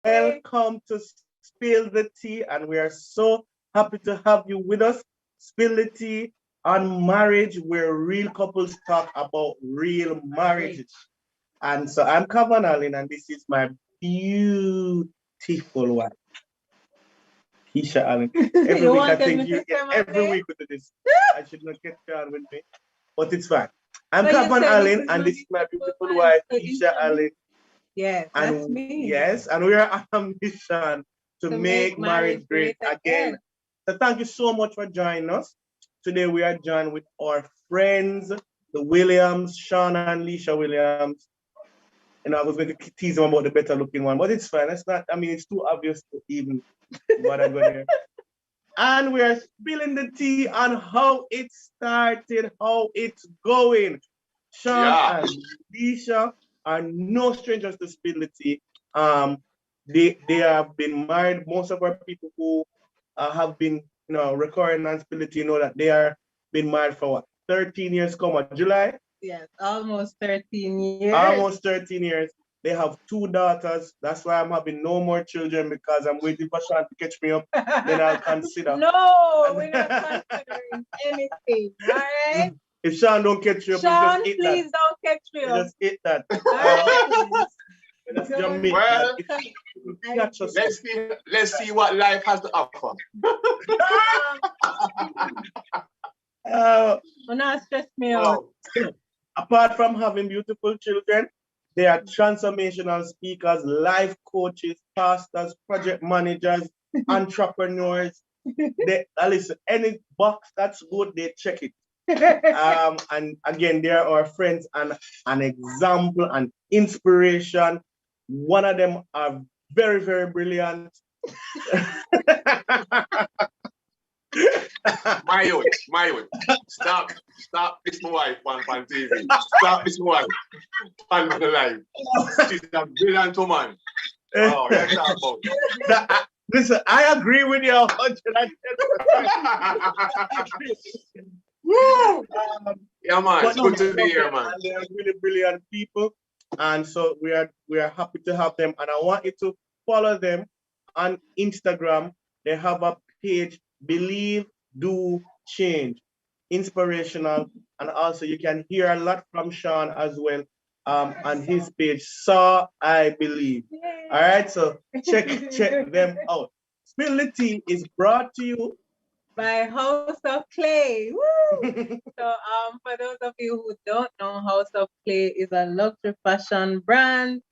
welcome to Spill the Tea, and we are so happy to have you with us. Spill the Tea on marriage, where real couples talk about real marriage. And so I'm Kavan Allen, and this is my beautiful wife, Keisha Allen. Every week I think every week we do this. I should not get you on with me, but it's fine. I'm Kavan Allen, and this is my beautiful wife, Keisha Allen. Yes, that's me. Yes, and we are on a mission to make marriage great again. So thank you so much for joining us. Today we are joined with our friends, the Williams, Sean and Leisha Williams. You know, I was going to tease them about the better looking one, but it's fine. It's not, I mean, it's too obvious to even bother going here. And we are spilling the tea on how it started, how it's going. Sean and Leisha are no strangers to spill the tea. They have been married. Most of our people who have been, recording and spill the tea know that they are been married for what, 13 years come on July? Yes, almost 13 years. Almost 13 years. They have 2 daughters. That's why I'm having no more children, because I'm waiting for Sean to catch me up. Then I'll consider. No, we're not considering anything. All right. If Sean don't catch you up, Sean, just please don't catch me up. Just hit that. Let's see what life has to offer. Not stress me out. Apart from having beautiful children, they are transformational speakers, life coaches, pastors, project managers, entrepreneurs. Listen, any box that's good, they check it. And again, they are our friends and an example and inspiration. One of them are very, very brilliant. My youth, stop this my wife on TV. Stop this my wife on the live. She's a brilliant woman. Oh, that's about that. Listen, I agree with you 110%. Yeah, man, it's good to be here, man. And they are really brilliant people, and so we are happy to have them. And I want you to follow them on Instagram. They have a page, Believe, Do, Change, inspirational, and also you can hear a lot from Sean as well on his page, So I Believe. All right, so check them out. Spill the Tea is brought to you by House of Clay. Woo! So for those of you who don't know, House of Clay is a luxury fashion brand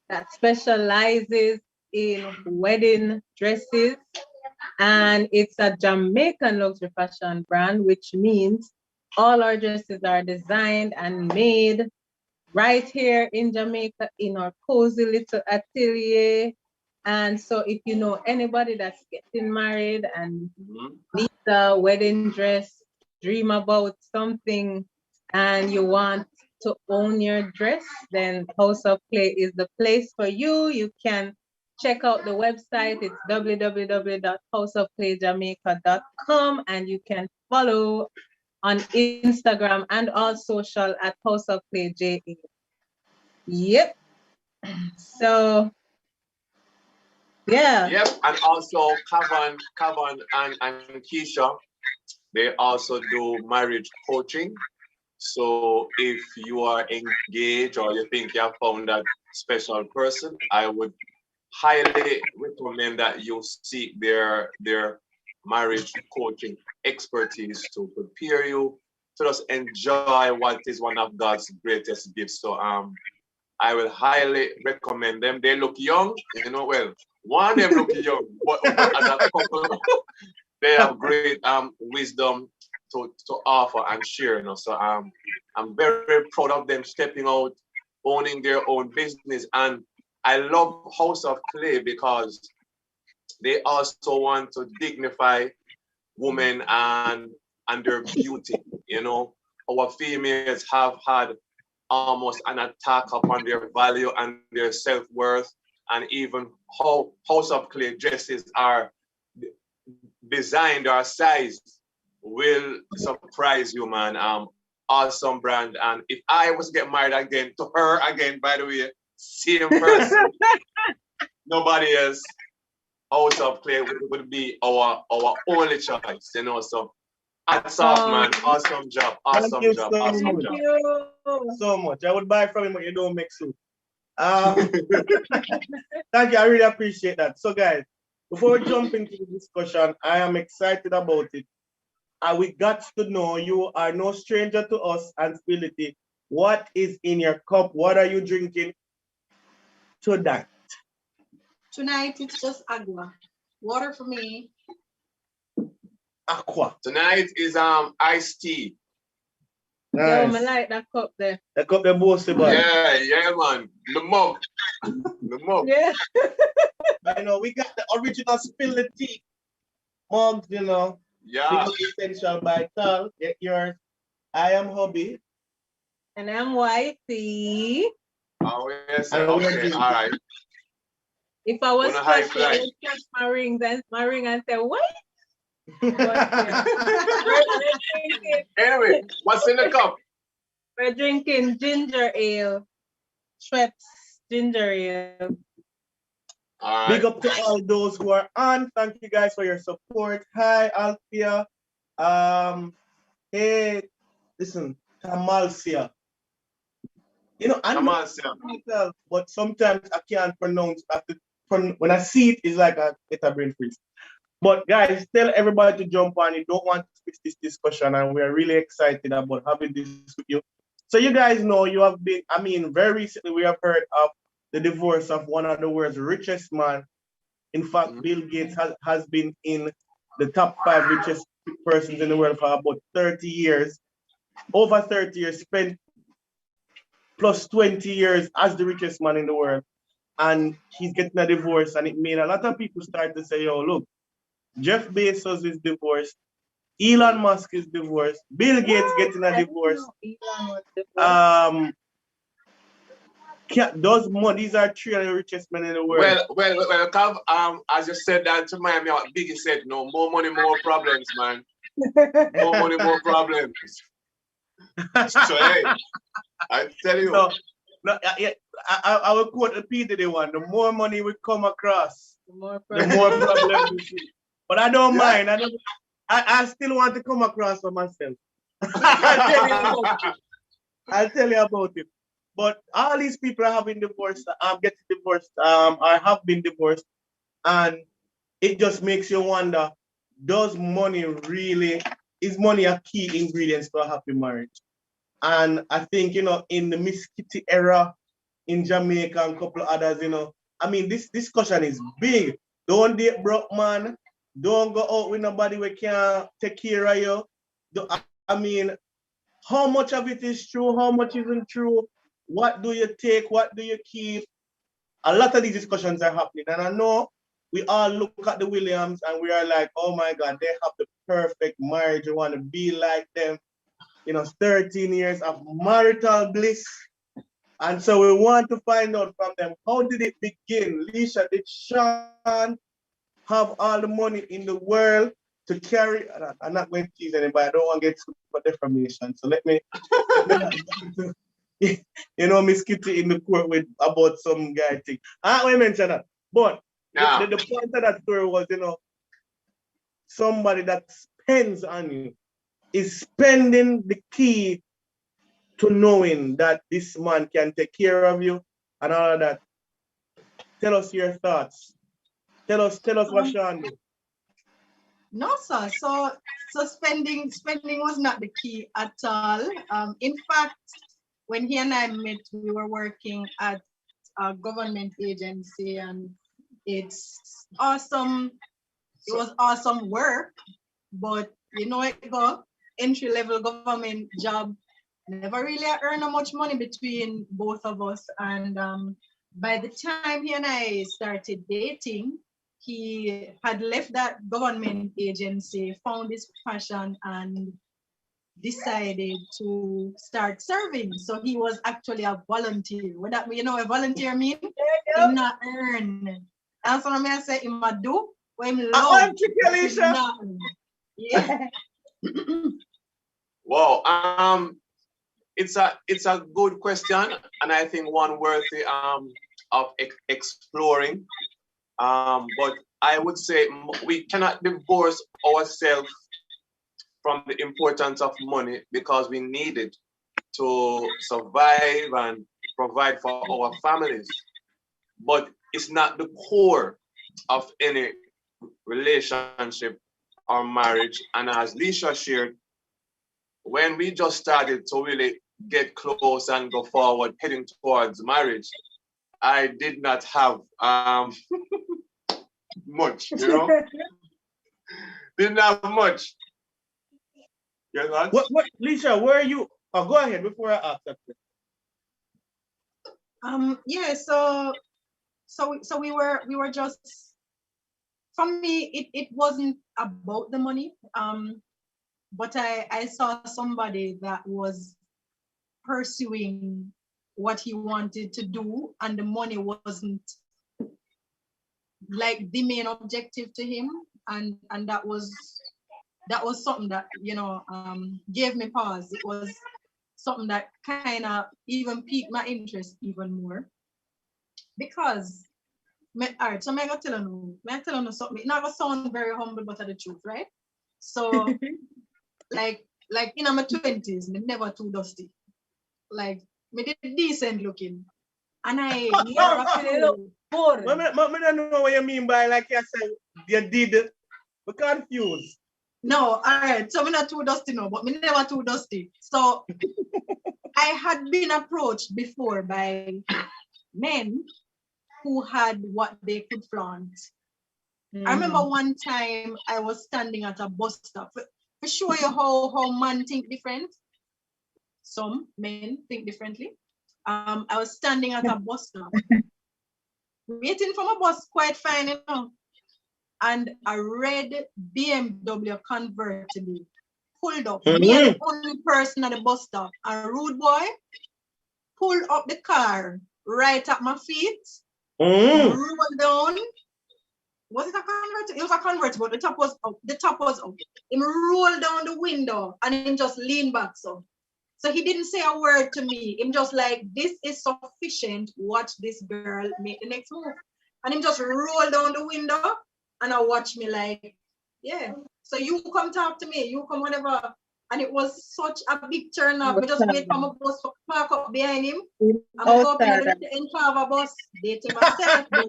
that specializes in wedding dresses. And it's a Jamaican luxury fashion brand, which means all our dresses are designed and made right here in Jamaica in our cozy little atelier. And so if you know anybody that's getting married and needs a wedding dress, dream about something, and you want to own your dress, then House of Clay is the place for you. You can check out the website. It's www.houseofclayjamaica.com, and you can follow on Instagram and all social at House of Clay JA. Yep. So yeah. Yep, and also Kavan and Keisha, they also do marriage coaching. So if you are engaged or you think you have found that special person, I would highly recommend that you seek their marriage coaching expertise to prepare you to just enjoy what is one of God's greatest gifts. So I will highly recommend them. They look young, well, one of them look young, but as a couple, they have great wisdom to offer and share. So I'm very, very proud of them stepping out, owning their own business. And I love House of Clay because they also want to dignify women and their beauty. Our females have had almost an attack upon their value and their self-worth, and even how House of Clay dresses are designed or sized will surprise you, man. Awesome brand. And if I was to get married again to her again, by the way, same person, nobody else. House of Clay would be our only choice, you know. So hats off, man. Awesome job. Thank you so Awesome much. job. So much. I would buy from him, but you don't make soup. Thank you. I really appreciate that. So, guys, before we jump into the discussion, I am excited about it. We got to know you are no stranger to us and Spility. What is in your cup? What are you drinking tonight? Tonight it's just agua. Water for me. Aqua. Tonight is iced tea. Nice. Nice. I like that cup there. The cup they boasted about. Yeah, man. The mug. The mug. Yeah. You know, we got the original Spility mugs, you know. Yeah. Essential by Tal. Get yours. I am Hobby. And I'm Whitey. Oh, yes. And Okay, all right. If I was Wanna high special, I fly. would catch my ring and say, what? We're Anyway, what's in the cup? drinking ginger ale. Schweppes ginger ale. All right. Big up to all those who are on. Thank you guys for your support. Hi, Althea. Hey, listen, Tamalsia. You know, I know Tamalsia. myself, but sometimes I can't pronounce. When I see it, it's like I get a brain freeze. But guys, tell everybody to jump on. You don't want to miss this discussion, and we are really excited about having this with you. So you guys know you have been. I mean, very recently we have heard of the divorce of one of the world's richest man. In fact, Bill Gates has been in the top 5 richest persons in the world for about 30 years. Over 30 years, spent plus 20 years as the richest man in the world. And he's getting a divorce, and it made a lot of people start to say, oh, look, Jeff Bezos is divorced, Elon Musk is divorced, Bill Gates getting a divorce. These are 3 of the richest men in the world. Well, Cav, as you said that to Miami, what Biggie said, no, more money, more problems, man. More money, more problems. So, hey, I tell you. I will quote the P. Diddy one. The more money we come across, The more the more problems we see. But I don't mind. I still want to come across for myself. I'll tell you about it. But all these people are having divorced, getting divorced, or have been divorced, and it just makes you wonder, is money a key ingredient to a happy marriage? And I think, you know, in the Miss Kitty era, in Jamaica and a couple of others, you know, I mean, this discussion is big. Don't date broke man. Don't go out with nobody who can't take care of you. I mean, how much of it is true? How much isn't true? What do you take? What do you keep? A lot of these discussions are happening. And I know we all look at the Williams and we are like, oh my God, they have the perfect marriage. We want to be like them. You know, 13 years of marital bliss. And so we want to find out from them, how did it begin? Leisha, did Sean have all the money in the world to carry? I'm not going to tease anybody. I don't want to get super defamation. So let me, you know, Miss Kitty in the court with about some guy thing. I don't mention that. But the point of that story was, you know, somebody that spends on you is spending the key to knowing that this man can take care of you and all of that. Tell us your thoughts. Tell us what Sean did. No, sir. So spending was not the key at all. In fact, when he and I met, we were working at a government agency, and it's awesome. It was awesome work, but you know it go entry-level government job. Never really earn much money between both of us. And by the time he and I started dating, he had left that government agency, found his passion, and decided to start serving. So he was actually a volunteer. What that, you know what volunteer mean? He not earn. That's what I'm gonna say. He might do what he love. Yeah. Wow. It's a good question, and I think one worthy of exploring. But I would say we cannot divorce ourselves from the importance of money because we need it to survive and provide for our families. But it's not the core of any relationship or marriage. And as Lisha shared, when we just started to really get close and go forward, heading towards marriage, I did not have much, you know? Didn't have much. You know? What, Lisha, where are you? Oh, go ahead before I ask that question. Yeah, so we were just, for me, it wasn't about the money. But I saw somebody that was pursuing what he wanted to do, and the money wasn't like the main objective to him, and that was something that, you know, gave me pause. It was something that kind of even piqued my interest even more, because all right, so I gotta tell you something. It never sound very humble, but the truth, right? So like in my 20s, me never too dusty. Like, me did decent looking, and I never feel bored. I don't know what you mean by, like you said, you did. We're confused. No, all right. So we're not too dusty now, but me never too dusty. So I had been approached before by men who had what they could flaunt. I remember one time I was standing at a bus stop. For show you how men think different. Some men think differently. I was standing at a bus stop, waiting for my bus, quite fine, you know. And a red BMW convertible pulled up. Me and the only person at the bus stop. A rude boy pulled up the car right at my feet, rolled down. Was it a convertible? It was a convertible. The top was up. The top was up. He rolled down the window and he just leaned back. So he didn't say a word to me. Him just like, this is sufficient. Watch this girl make the next move. And him just rolled down the window and I watched me like, yeah. So you come talk to me. You come whenever. And it was such a big turn up. We just wait for my bus to park up behind him. I'm go up in the Enclave bus, dating myself. But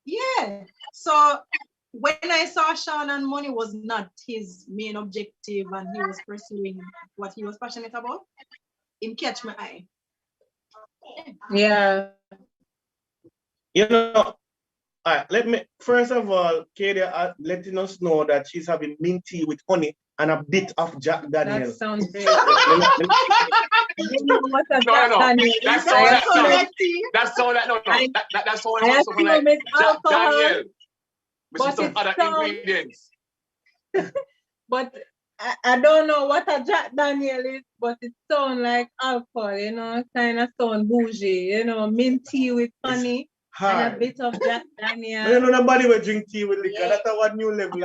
yeah. So when I saw Sean, and money was not his main objective and he was pursuing what he was passionate about, him catch my eye. Yeah. You know, let me, first of all, Katie letting us know that she's having mint tea with honey and a bit of Jack Daniel. That sounds great. That's all that something like Jack Daniel. With some other ingredients. But I don't know what a Jack Daniel is, but it sounds like alcohol, you know, kind of sound bougie, you know, mint tea with honey and a bit of Jack Daniel. I don't know nobody will drink tea with liquor. Yeah. That's our new level.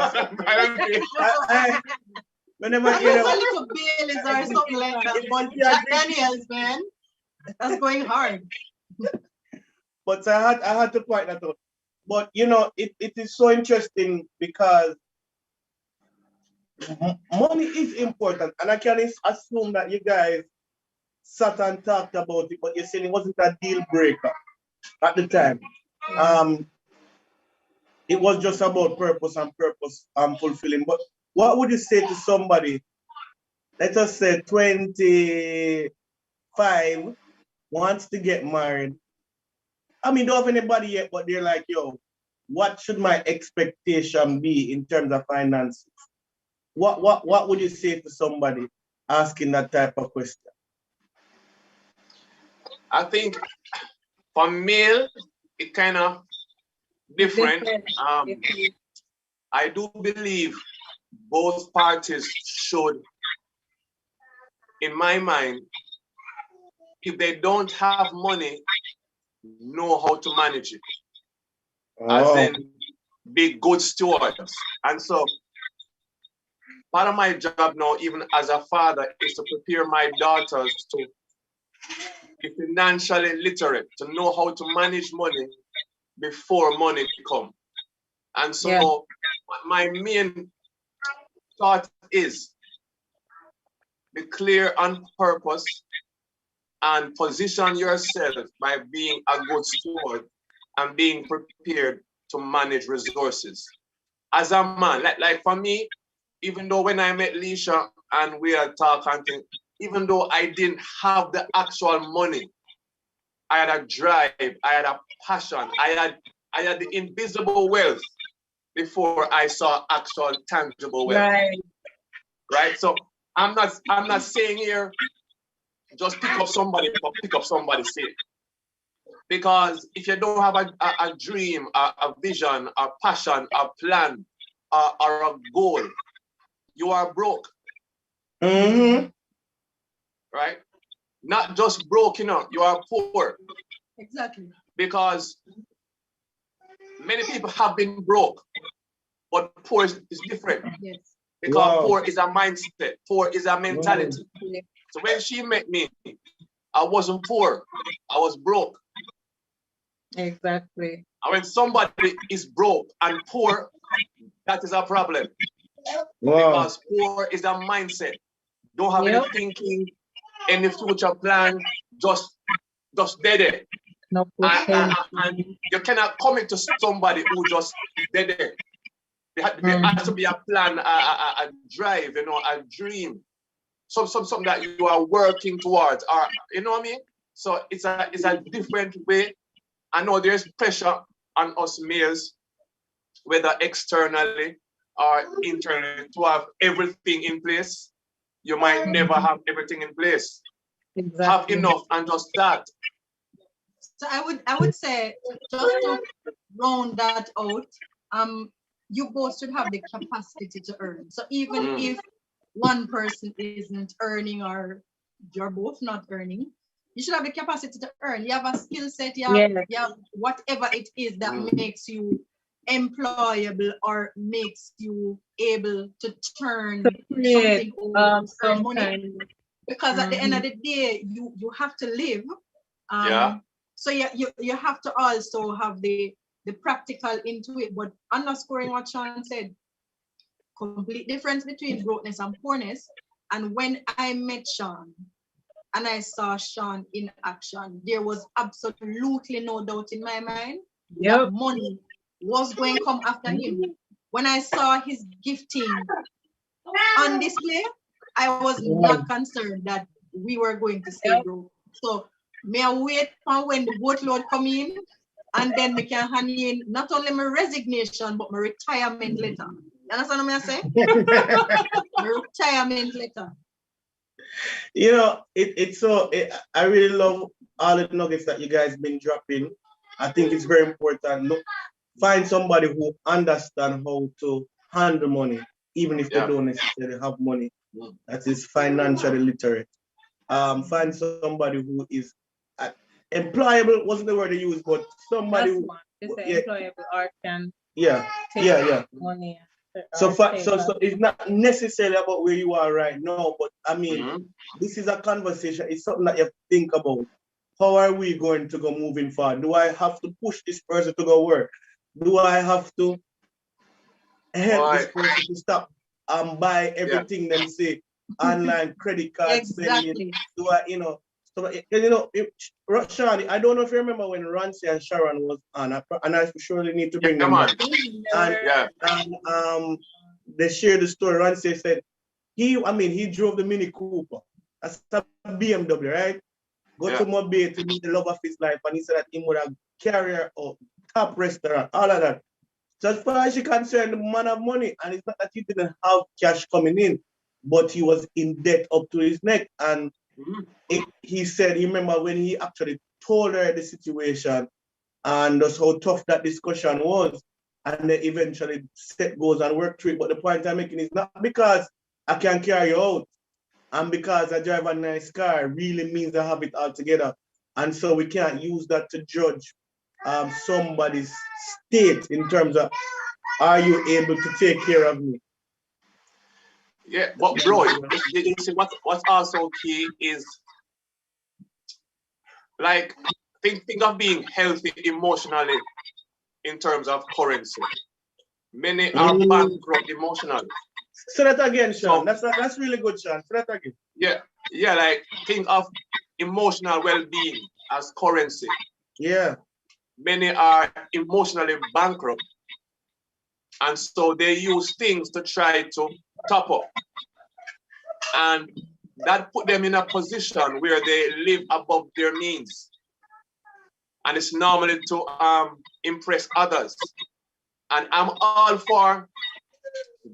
Whenever I hear a little Baileys or something like that, but Jack Daniels, man, that's going hard. But I had to point that out. But you know, it is so interesting because money is important, and I can assume that you guys sat and talked about it, but you're saying it wasn't a deal breaker at the time. It was just about purpose and fulfilling. But what would you say to somebody, let us say 25, wants to get married? I mean, don't have anybody yet, but they're like, yo, what should my expectation be in terms of finances? What would you say to somebody asking that type of question? I think for male, it kind of different. I do believe both parties should, in my mind, if they don't have money, know how to manage it. As in, be good stewards. And so, part of my job now, even as a father, is to prepare my daughters to be financially literate, to know how to manage money before money comes. And so my main thought is be clear on purpose and position yourself by being a good steward and being prepared to manage resources. As a man, like for me, even though when I met Leisha and we are talking, even though I didn't have the actual money, I had a drive, I had a passion, I had the invisible wealth before I saw actual tangible wealth. Right. So I'm not saying here just pick up somebody for pick up somebody's sake. Because if you don't have a dream, a vision, a passion, a plan, or a goal, you are broke. Mm-hmm. Right? Not just broke, you know, you are poor. Exactly. Because many people have been broke, but poor is different. Yes. Because poor is a mindset, poor is a mentality. Yeah. So when she met me, I wasn't poor, I was broke. Exactly. And when somebody is broke and poor, that is a problem. Because poor is a mindset. Don't have any thinking, any future plan, just dead it. No and you cannot commit to somebody who just dead it. There has to be a plan, a drive, you know, a dream. Something that you are working towards, or you know what I mean? So it's a different way. I know there's pressure on us males, whether externally or internally, to have everything in place. You might never have everything in place. Exactly. Have enough and just start. So I would say, just to round that out, you both should have the capacity to earn. So even if one person isn't earning or you're both not earning, you should have the capacity to earn. You have a skill set, you have whatever it is that makes you employable or makes you able to turn something over, earn money. Because at the end of the day, you have to live. So you have to also have the practical into it. But underscoring what Sean said, complete difference between brokenness and poorness. And when I met Sean and I saw Sean in action, there was absolutely no doubt in my mind that money was going to come after him. When I saw his gifting on display, I was not concerned that we were going to stay broke. So may I wait for when the boatload come in, and then we can hand in not only my resignation, but my retirement letter. You understand what I'm saying? My retirement letter. You know, I really love all the nuggets that you guys been dropping. I think it's very important. Look, find somebody who understands how to handle money, even if they don't necessarily have money, that is financially literate. Find somebody who is employable, wasn't the word they use, but somebody who employable or can take money. So it's not necessarily about where you are right now, but I mean, this is a conversation. It's something that you have to think about. How are we going to go moving forward? Do I have to push this person to go work? Do I have to help this person to stop and buy everything them say online credit card spending? Do I, you know? So, you know, Sean, I don't know if you remember when Rancy and Sharon was on, and I surely need to bring them on. And they shared the story. Rancy said he drove the Mini Cooper. That's a BMW, right? Go to Mobile to meet the love of his life, and he said that he would have carrier or top restaurant, all of that. So as far as you're concerned, the man have money, and it's not that he didn't have cash coming in, but he was in debt up to his neck. And he said, he remember when he actually told her the situation and just how tough that discussion was, and then eventually set goes and work through it. But the point I'm making is not because I can carry you out and because I drive a nice car really means I have it all together. And so we can't use that to judge somebody's state in terms of, are you able to take care of me? Yeah, but bro, you see what's also key is like think of being healthy emotionally in terms of currency. Many are bankrupt emotionally. Say that again, Sean. So- That's really good, Sean. Say that again. Yeah, like think of emotional well-being as currency. Yeah. Many are emotionally bankrupt. And so they use things to try to top up. And that put them in a position where they live above their means. And it's normally to impress others. And I'm all for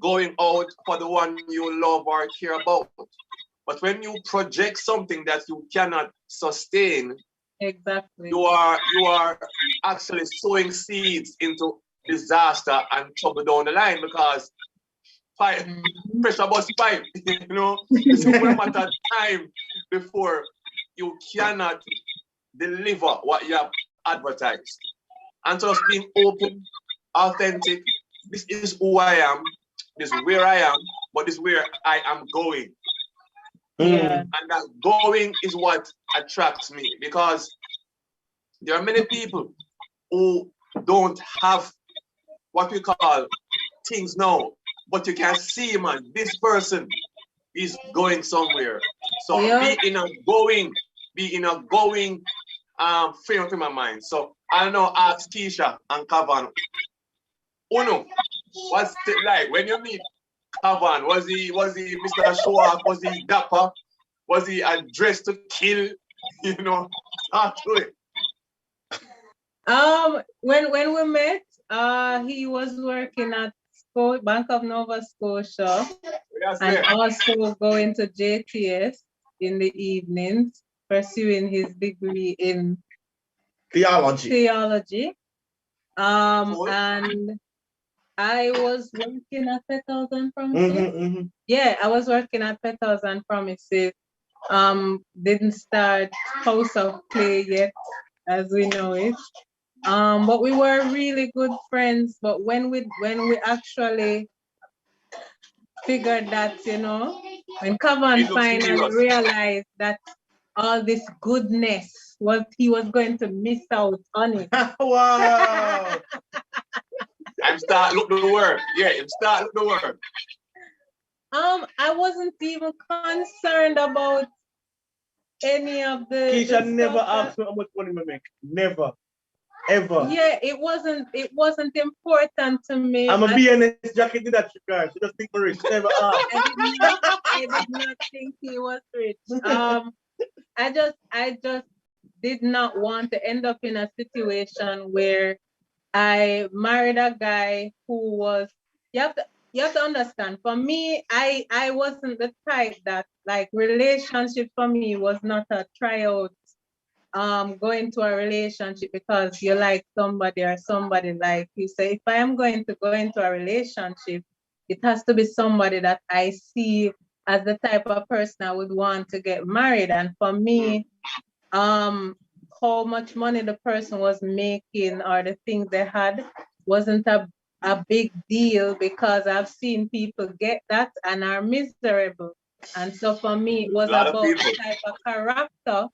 going out for the one you love or care about. But when you project something that you cannot sustain, Exactly. you are actually sowing seeds into disaster and trouble down the line, because pipe, pressure bust pipe, you know, it's only a matter of time before you cannot deliver what you have advertised. And just being open, authentic, this is who I am, this is where I am, but this is where I am going. Yeah. And that going is what attracts me, because there are many people who don't have what we call things now, but you can see, man, this person is going somewhere. So Yeah. be in a going frame of my mind. So I don't know, ask Keisha and Kavan. Uno, what's it like when you meet Kavan? Was he Mr. Show Off? Was he dapper? Was he addressed to kill? You know, talk to it. When we met, he was working at Bank of Nova Scotia and also going to JTS in the evenings, pursuing his degree in theology. And I was working at Petals and Promises. Yeah, I was working at Petals and Promises. Didn't start House of Clay yet, as we know it. But we were really good friends. But when we actually figured that, you know, when Kavan finally realized that all this goodness he was going to miss out on it. Wow. I'm start look the word. Yeah, I'm start look the word. I wasn't even concerned about any of the. Keisha never asked me how much money I make. Never. Ever. Yeah, it wasn't important to me. I'm a BNS jacket in that car. She just think we're rich. Never asked. I did not think he was rich. I just did not want to end up in a situation where I married a guy who was, you have to understand, for me, I wasn't the type that, like, relationship for me was not a tryout, go into a relationship because you like somebody or somebody like you. So if I am going to go into a relationship, it has to be somebody that I see as the type of person I would want to get married. And for me, how much money the person was making or the things they had wasn't a big deal, because I've seen people get that and are miserable. And so for me, it was about the type of character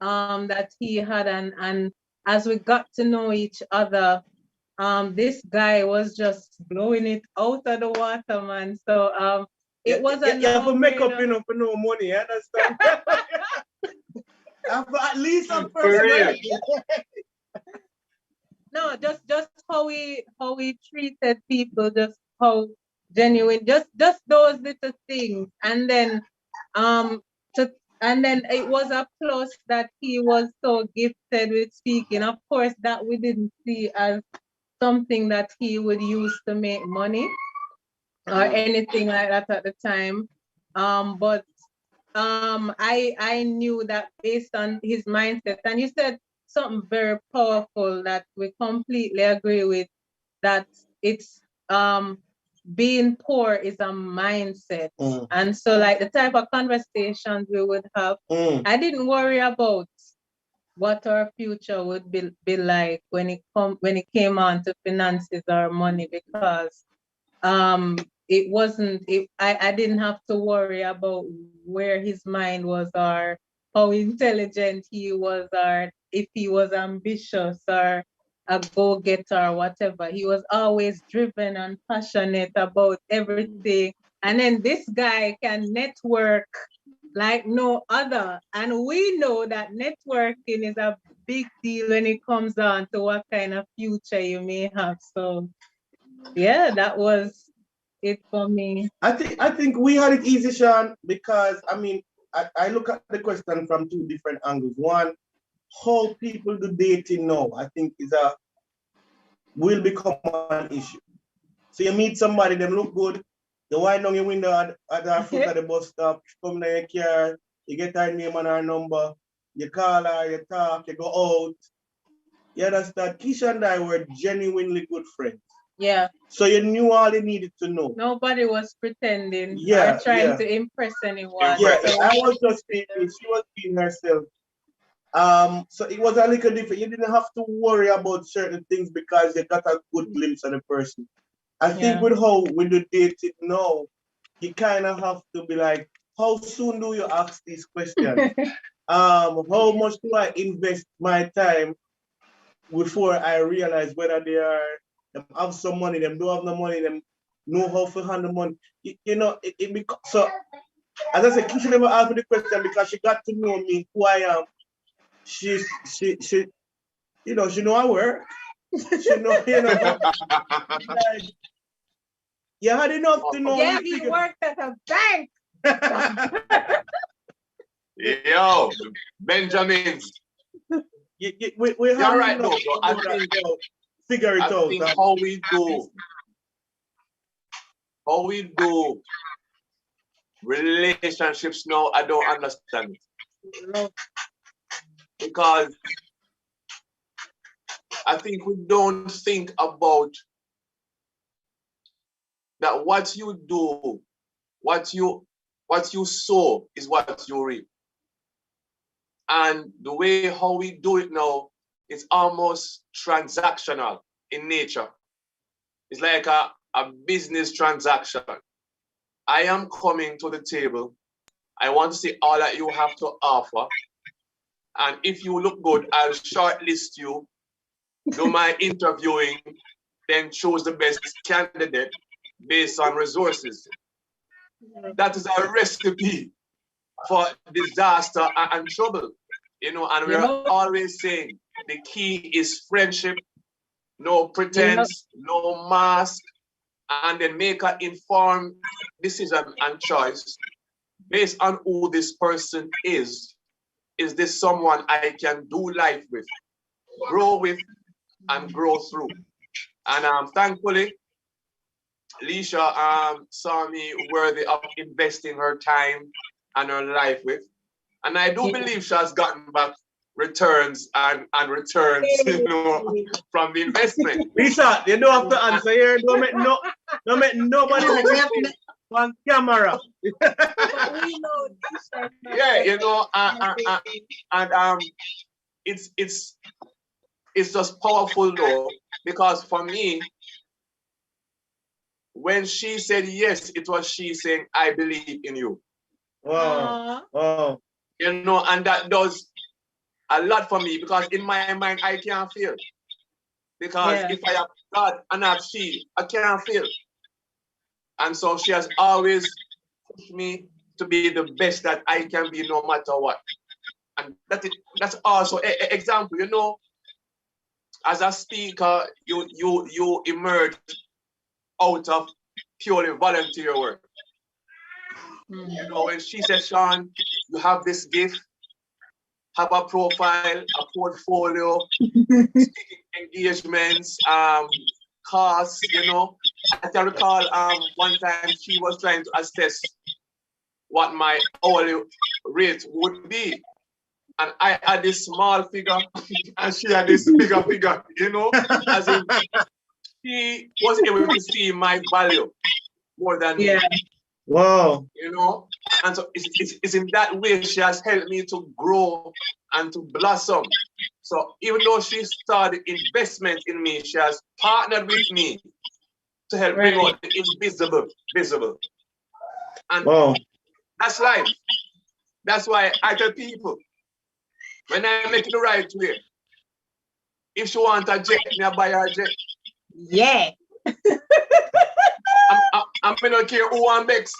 that he had, and as we got to know each other, this guy was just blowing it out of the water, man. So it was a you have to make up, you know, for no money, you understand? At least some person. No, just how we treated people, just how genuine, just those little things. And then and then it was a plus that he was so gifted with speaking. Of course, that we didn't see as something that he would use to make money or anything like that at the time. But I knew that based on his mindset, and you said something very powerful that we completely agree with, that it's being poor is a mindset. And so, like, the type of conversations we would have, I didn't worry about what our future would be like when it came on to finances or money, because it wasn't, I didn't have to worry about where his mind was or how intelligent he was or if he was ambitious or a go-getter or whatever. He was always driven and passionate about everything. And then this guy can network like no other. And we know that networking is a big deal when it comes on to what kind of future you may have. So yeah, that was it for me. I think we had it easy, Sean, because I mean, I look at the question from two different angles. One, how people do dating now, I think will become an issue. So you meet somebody, them look good, you wind down your window at her foot at the bus stop, come to your car, you get her name and her number, you call her, you talk, you go out. You understand? Keisha and I were genuinely good friends. Yeah. So you knew all you needed to know. Nobody was pretending Yeah, or trying yeah. to impress anyone. Yeah, So I was just being, she was being herself. So it was a little different. You didn't have to worry about certain things because you got a good glimpse of the person. I think with how we do dating now, you kind of have to be like, how soon do you ask these questions? How much do I invest my time before I realize whether them have some money, them don't have no money, them know how to handle money. You know, so as I said, Keisha never asked me the question because she got to know me, who I am. She you know, she know I work. She know, like, you had enough to know. yeah, he worked at a bank. Yo, Benjamins. We You're right, though. I think, figure it out. Think how we do relationships now, I don't understand it. Because I think we don't think about that what you do, what you sow is what you reap. And the way how we do it now is almost transactional in nature. It's like a business transaction. I am coming to the table. I want to see all that you have to offer. And if you look good, I'll shortlist you, do my interviewing, then choose the best candidate based on resources. That is a recipe for disaster and trouble. You know, and we're always saying the key is friendship, no pretense, no mask, and then make an informed decision and choice based on who this person is. Is this someone I can do life with, grow with, and grow through? And thankfully, Leisha saw me worthy of investing her time and her life with. And I do believe she has gotten back returns and returns, you know, from the investment. Lisa, you don't have to answer here. Don't make nobody make on camera. Yeah, you know, and it's just powerful though, because for me, when she said yes, it was she saying, I believe in you. Wow. Wow. You know, and that does a lot for me because in my mind, I can't feel. Because if I have God and I have she, I can't feel. And so she has always pushed me to be the best that I can be no matter what. And that's also an example, you know, as a speaker, you emerge out of purely volunteer work. You know, when she says, Sean, you have this gift, have a profile, a portfolio, speaking engagements, costs, you know. I can recall one time she was trying to assess what my hourly rate would be. And I had this small figure and she had this bigger figure, you know, as in she was able to see my value more than me. Wow. You know, and so it's in that way she has helped me to grow and to blossom. So even though she started investment in me, she has partnered with me to help bring out the invisible visible. And that's life. That's why I tell people, when I make it the right way, if she want a jet, me I buy her a jet. Yeah. I'm not care who and Bex.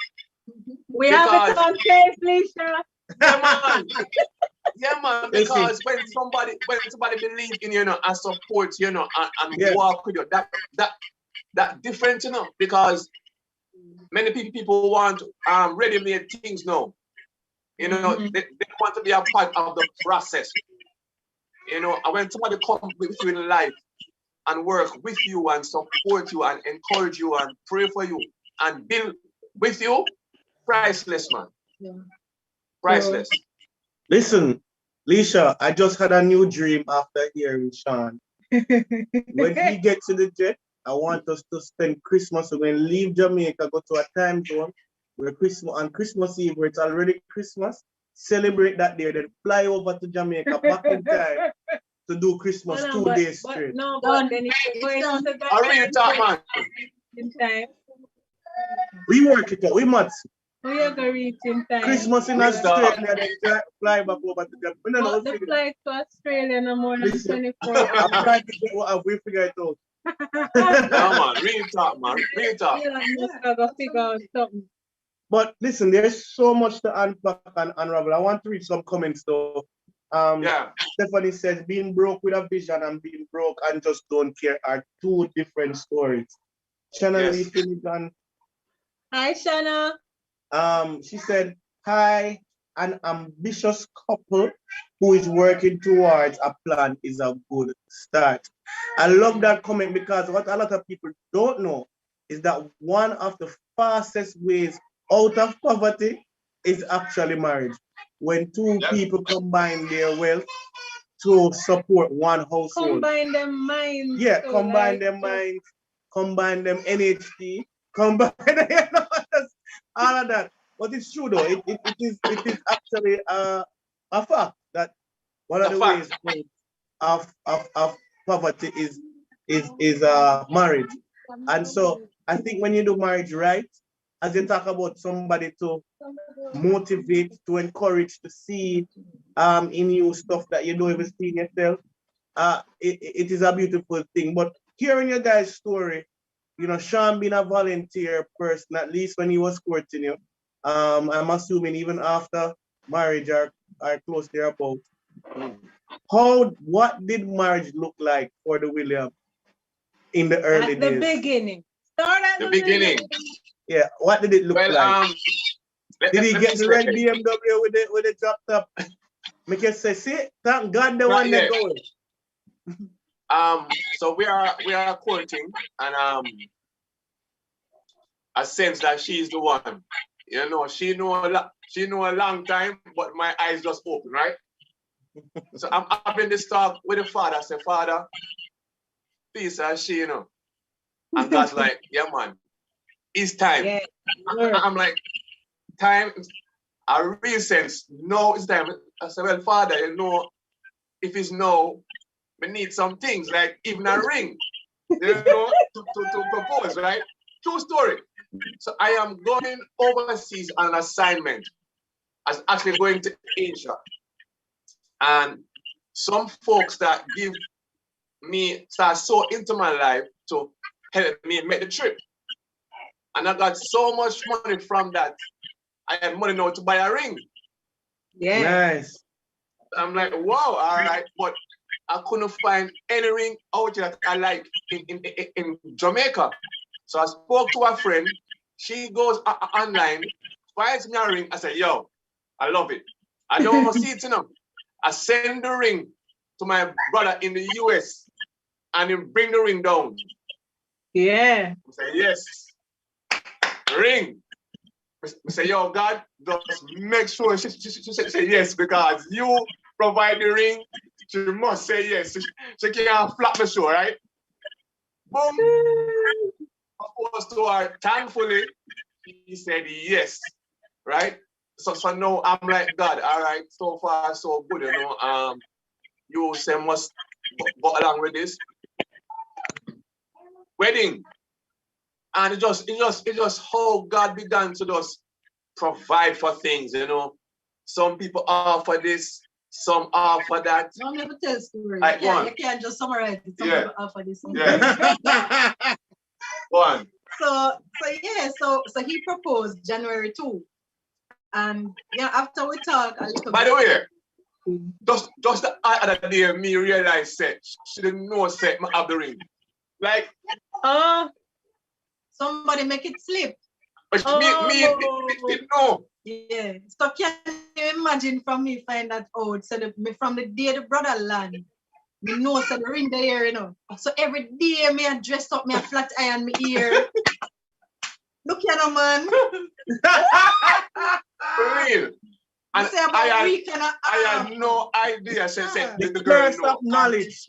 We have it on case, Lisha. Yeah, man. Yeah, man. Listen. Because when somebody believe in you, and support you, and Yes. walk with you, that different, because many people want ready-made things now. They want to be a part of the process. And when somebody comes with you in life and work with you and support you and encourage you and pray for you and build with you, priceless, man. Yeah. Priceless. Listen, Lisha, I just had a new dream after hearing Sean. When we get to the jet, I want us to spend Christmas. We're going to leave Jamaica, go to a time zone where Christmas Eve, where it's already Christmas, celebrate that day, then fly over to Jamaica back in time to do Christmas 2 days straight. But then if you're going to the I really talk, man. in time, We work it out. We must. we are going to reach in time. Christmas in Yes, Australia, then fly back over to Jamaica. We don't know But the flight to Australia no more than Listen, 24 I'm hours. trying to get what we figure it out. Yeah, man. Real talk, man. Real talk. Yeah, must have to figure out something. But listen, there's so much to unpack and unravel. I want to read some comments though. Yeah. Stephanie says, being broke with a vision and being broke and just don't care are two different stories. Shanna Yes. Lee Finnegan, Hi, Shanna. she said, hi, an ambitious couple who is working towards a plan is a good start. I love that comment because what a lot of people don't know is that one of the fastest ways out of poverty is actually marriage. When two people combine their wealth to support one household. Combine them minds. Yeah, so combine like, them minds, combine them NHT, combine all of that. But it's true though. It is actually a fact that one of the ways of poverty is marriage. And so I think when you do marriage right, as you talk about somebody to motivate, to encourage, to see in you stuff that you don't even see in yourself, it is a beautiful thing. But hearing your guys' story, Sean being a volunteer person, at least when he was courting you, I'm assuming even after marriage are close thereabout. What did marriage look like for the Williams in the early days? At the beginning. Start at The beginning. Yeah, what did it look like? Did he get the red BMW with the drop top? Make you say, see, thank God the one that going. So we are courting, and I sense that she's the one. She know a long time, but my eyes just open, right? So I'm having this talk with the father. I say, Father, please, she, and God's like, yeah, man, it's time. Yeah. I'm like, time. I real sense. No, it's time. I said, well, Father, if it's no, we need some things like even a ring, to propose, right? True story. So I am going overseas on an assignment. I was actually going to Asia. And some folks that give me start so into my life to help me make the trip. And I got so much money from that. I had money now to buy a ring. Yeah. Nice. I'm like, wow, all right. But I couldn't find any ring out that I like in Jamaica. So I spoke to a friend. She goes online, finds me a ring. I said, yo, I love it. I don't see it enough. I send the ring to my brother in the US and he bring the ring down. Yeah. I say, yes. Ring. I say, yo, God, just make sure she say yes, because you provide the ring, she must say yes. She can't flap the show, right? Boom. Proposed to her, thankfully, he said yes, right? So now I'm like, God, all right, so far so good, you say must go along with this. Wedding. And it just how God began to just provide for things, Some people offer this, some offer that. No, never tell story. Right, go on. You can't just summarize it. Some Yeah. people offer this. Yeah. Go on. So he proposed January 2. And yeah, after we talk a little By bit. the way, just the other day, me realized that she didn't know set I have the ring. Like, somebody make it slip. but me didn't know. Yeah. So can you imagine from me find that out? So from the day the brother land, me know so the ring there, you know. So every day me I dress up, me a flat iron my ear. Look here, no man. For real. And I had no idea. Say the girl know. Knowledge.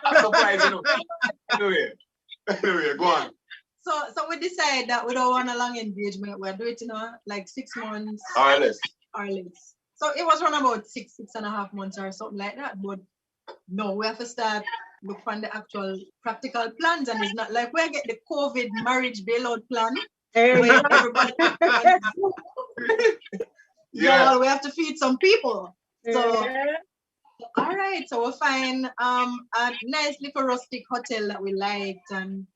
I'm surprised, you know. Anyway, go on. So we decided that we don't want a long engagement. We'll do it, you know, like 6 months. Or less. So it was around about 6.5 months or something like that. But no, we have to start look for the actual practical plans, and it's not like we get the COVID marriage bailout plan. Where everybody Yeah. we have to feed some people. So all right, so we'll find a nice little rustic hotel that we liked, and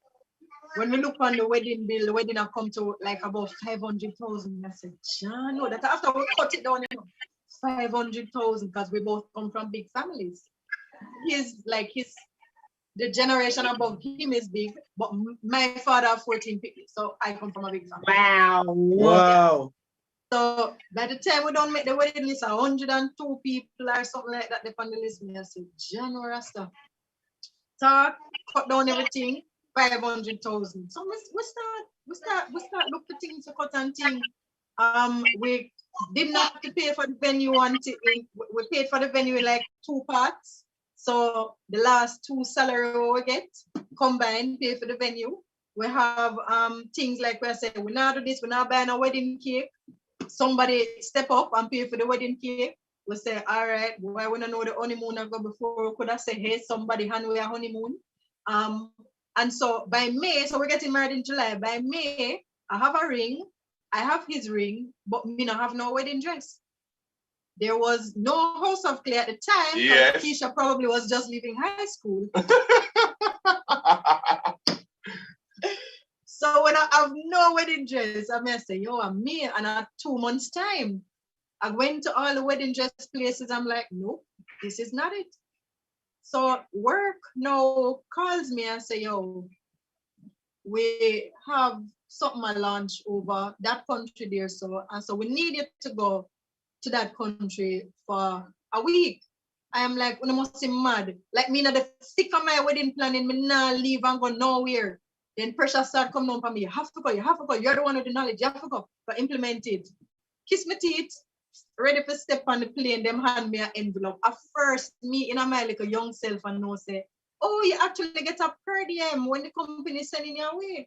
when we look on the wedding bill, the wedding will come to like about 500,000. I said, John, no, that after we cut it down, you know, 500,000, because we both come from big families. The generation above him is big, but my father have 14 people, so I come from a big family. Wow. So by the time we don't make the wedding list, 102 people or something like that, they on the list. Me, I said, John Rasta, talk, cut down everything, 500,000. So we start look for things to cut and things. We didn't have to pay for the venue we paid for the venue in like 2 parts. So the last 2 salary we get combined pay for the venue. We have things like we say, we now do this, we're now buying a wedding cake. Somebody step up and pay for the wedding cake. We say, all right, why we don't know the honeymoon I go before, we could have said, hey, somebody hand me a honeymoon. And so by May, so we're getting married in July. By May, I have a ring, I have his ring, but me not have no wedding dress. There was no House of Clay at the time. Yes. Keisha probably was just leaving high school. So when I have no wedding dress, I may say, yo, I'm me, and at 2 months' time, I went to all the wedding dress places. I'm like, nope, this is not it. So work now calls me and say, yo, we have something I launch over that country there. And so we needed to go to that country for a week. I am like, you must be mad. Like me, not the thick of my wedding planning, me not leave and go nowhere. Then pressure start coming on for me. You have to go. You're the one with the knowledge. You have to go. But implement it. Kiss my teeth. Ready for step on the plane. Them hand me an envelope. At first, me in my like a young self and know say, oh, you actually get a per diem when the company is sending you away.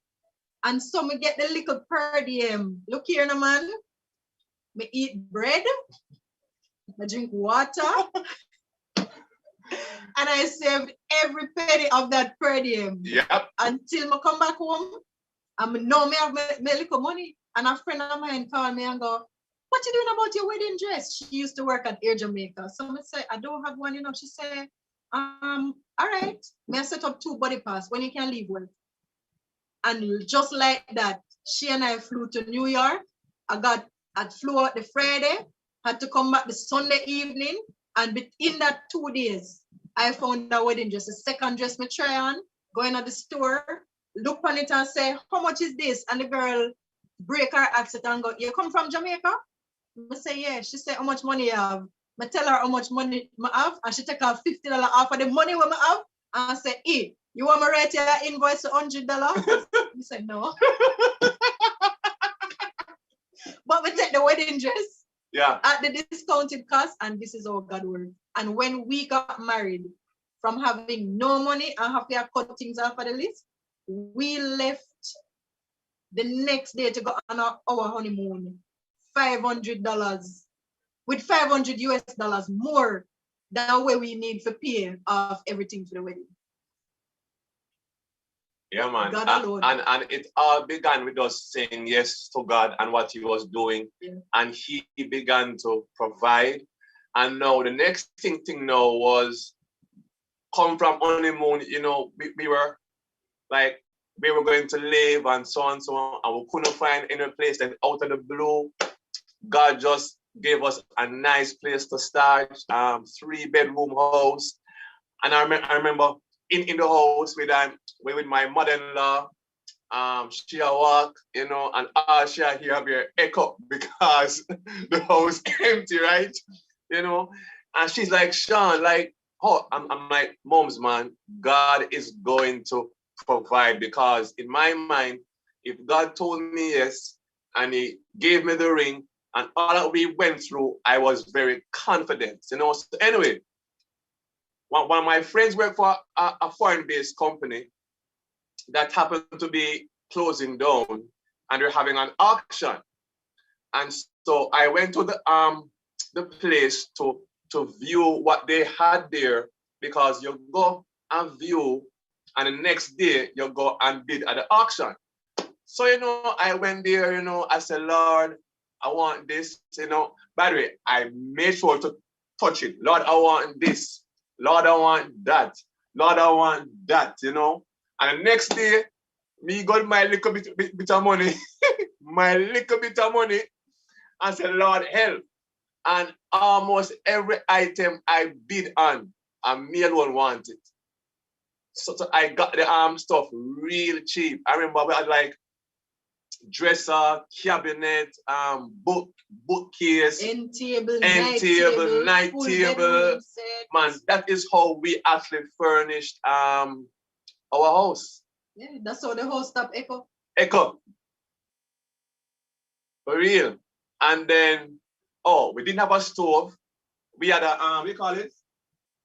And so me get the little per diem. Look here, no man. Me eat bread. I drink water. And I saved every penny of that per diem. Yep. Until I come back home, and I know me have my little money. And a friend of mine called me and go, what you doing about your wedding dress? She used to work at Air Jamaica. So I say, I don't have one, you know. She said, all right, may I set up 2 body pass when you can leave work. And just like that, she and I flew to New York. I flew out the Friday, had to come back the Sunday evening. And within that 2 days, I found a wedding dress, a second dress me try on, go in at the store, look on it and say, how much is this? And the girl break her accent and go, you come from Jamaica? I say, yeah. She said, how much money you have? I tell her how much money I have, and she take her $50 off of the money we have, and I say, hey, you want me to write your invoice to $100? I said, no. But we take the wedding dress. Yeah. At the discounted cost, and this is how God works. And when we got married, from having no money and have to cut things off of the list, we left the next day to go on our honeymoon, $500, with 500 US dollars more than what we need for pay of everything for the wedding. Yeah, man. God alone. And it all began with us saying yes to God and what He was doing. Yeah. And He began to provide. And now the next thing now was come from honeymoon, you know, we were like, we were going to live and so on, and we couldn't find any place. Then out of the blue, God just gave us a nice place to start, 3-bedroom house. And I remember in the house with my mother-in-law, she a walk, you know, and all she a hear be echo because the house empty, right? You know, and she's like, Sean, like, oh, I'm like, Moms, man, God is going to provide, because in my mind, if God told me yes, and he gave me the ring, and all that we went through, I was very confident, you know. So anyway, one of my friends worked for a foreign-based company that happened to be closing down, and they're having an auction. And so I went to the place to view what they had there, because you go and view, and the next day you go and bid at the auction. So, you know, I went there, you know, I said, Lord, I want this, you know. By the way, I made sure to touch it. Lord, I want this. Lord, I want that. Lord, I want that, you know. And the next day, me got my little bit of money, my little bit of money, and said, Lord, help. And almost every item I bid on, and me alone want it. So I got the stuff real cheap. I remember we had like dresser, cabinet, bookcase, end table, night table. Man, that is how we actually furnished our house. Yeah, that's how the house stopped echo. Echo. For real. And then, oh, we didn't have a stove. We had a we call it?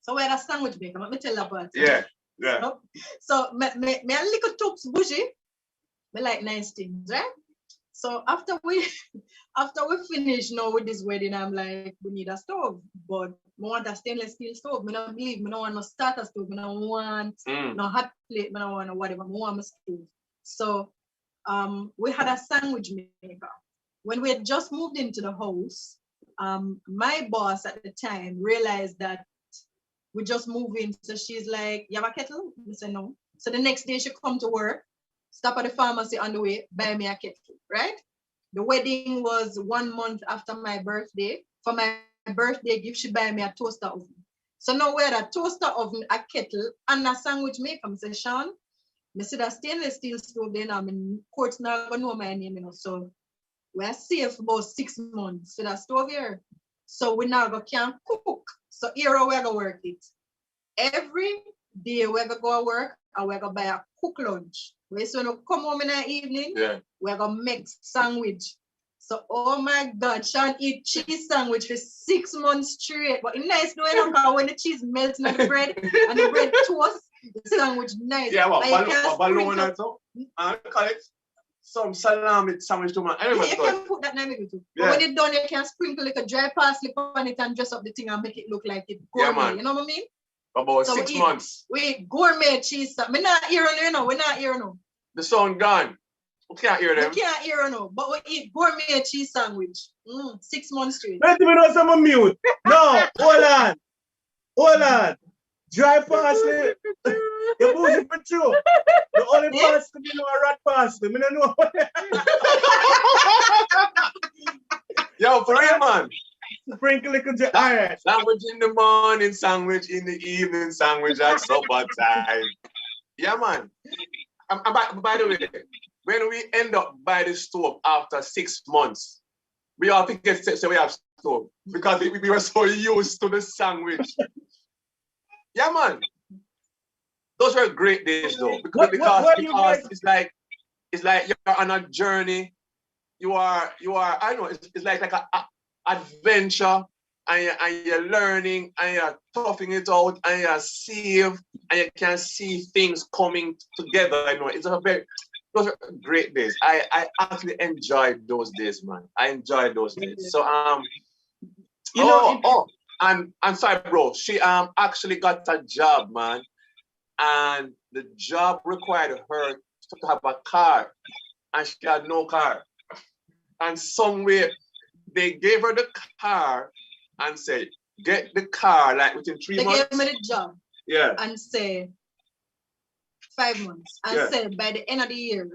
So we had a sandwich maker. Let me tell you about it. Yeah, yeah. So me a little toops bougie. Me like nice things, right? So after we finish now with this wedding, I'm like, we need a stove, but we want a stainless steel stove. Me don't believe, me don't want no starter stove, me don't want no hot plate, me don't want no whatever, me want a stove. So we had a sandwich maker. When we had just moved into the house, my boss at the time realized that we just moved in. So she's like, you have a kettle? I said, no. So the next day she come to work, stop at the pharmacy on the way, buy me a kettle, right? The wedding was 1 month after my birthday. For my birthday gift, she buy me a toaster oven. So now we had a toaster oven, a kettle, and a sandwich maker. I say, Sean, I see that stainless steel stove then I'm in courts now, I know my name, you know. So we're safe for about 6 months. So that stove here. So we now can cook. So here we're gonna work it. Every day we're gonna go to work and we're gonna buy a cook lunch. We so when we come home in the evening, we're gonna make sandwich. So oh my God, Sean eat cheese sandwich for 6 months straight. But it's nice doing because when the cheese melts in the bread and the bread toast, the sandwich nice. Yeah, balloon and so. And call it some salami sandwich to man. Yeah, you can put that name in too. Yeah. But when it's done, you can sprinkle like a dry parsley on it and dress up the thing and make it look like it gourmet. Yeah, man. You know what I mean? About so 6 months. We gourmet cheese. We're not here now. We're not here now. The sound gone. We can't hear them. We can't hear now. But we eat gourmet cheese sandwich. 6 months straight. Let me know some mute. No, hold on. Dry parsley. You're moving for true. The only parsley you know a rat parsley. I don't know. Yo, for real, man. Sprinkle it with iron. Sandwich in the morning, sandwich in the evening, sandwich at supper time. Yeah, man. By the way, when we end up by the stove after 6 months, we all think it's we have stove because we were so used to the sandwich. Yeah, man. Those were great days, though, because it's like you're on a journey. You are. I know it's like a adventure, and you're learning, and you're toughing it out, and you're safe, and you can see things coming together. I know those are great days. I actually enjoyed those days, man. I enjoyed those days. So I'm sorry, bro. She actually got a job, man, and the job required her to have a car, and she had no car. And somewhere they gave her the car and said, get the car like within 3 They months. gave me the job Yeah. and say 5 months and Yeah. say by the end of the year,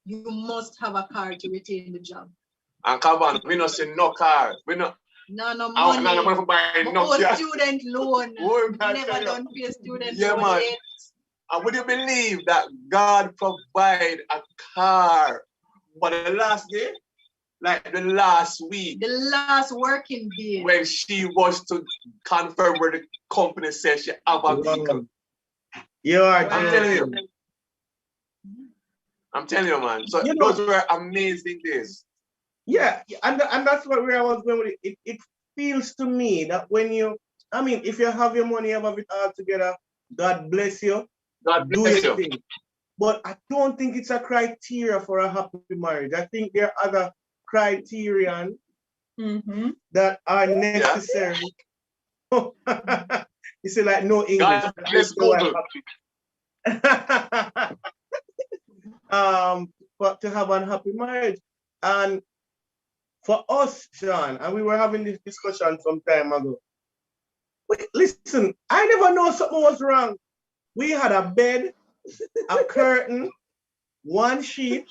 you must have a car to retain the job. And come on, we not say no car. We not. No I money. don't money for buying no car. Student loan. Oh, man, Never tell you. done pay student Yeah, loan man. yet. And would you believe that God provide a car for the last day? Like the last week The last working day. when she was to confirm where the company says she have a vehicle. You are I'm telling you. joking. I'm telling you, man. So You know- those were amazing days. Yeah, and that's where I was going with it. It feels to me that when you, I mean, if you have your money, you have it all together, God bless you, God do bless your you. thing. But I don't think it's a criteria for a happy marriage. I think there are other criterion Mm-hmm. that are necessary. You say like no English. God bless Google. But to have an happy marriage. And for us, Sean, and we were having this discussion some time ago. Wait, listen, I never know something was wrong. We had a bed, a curtain, one sheet,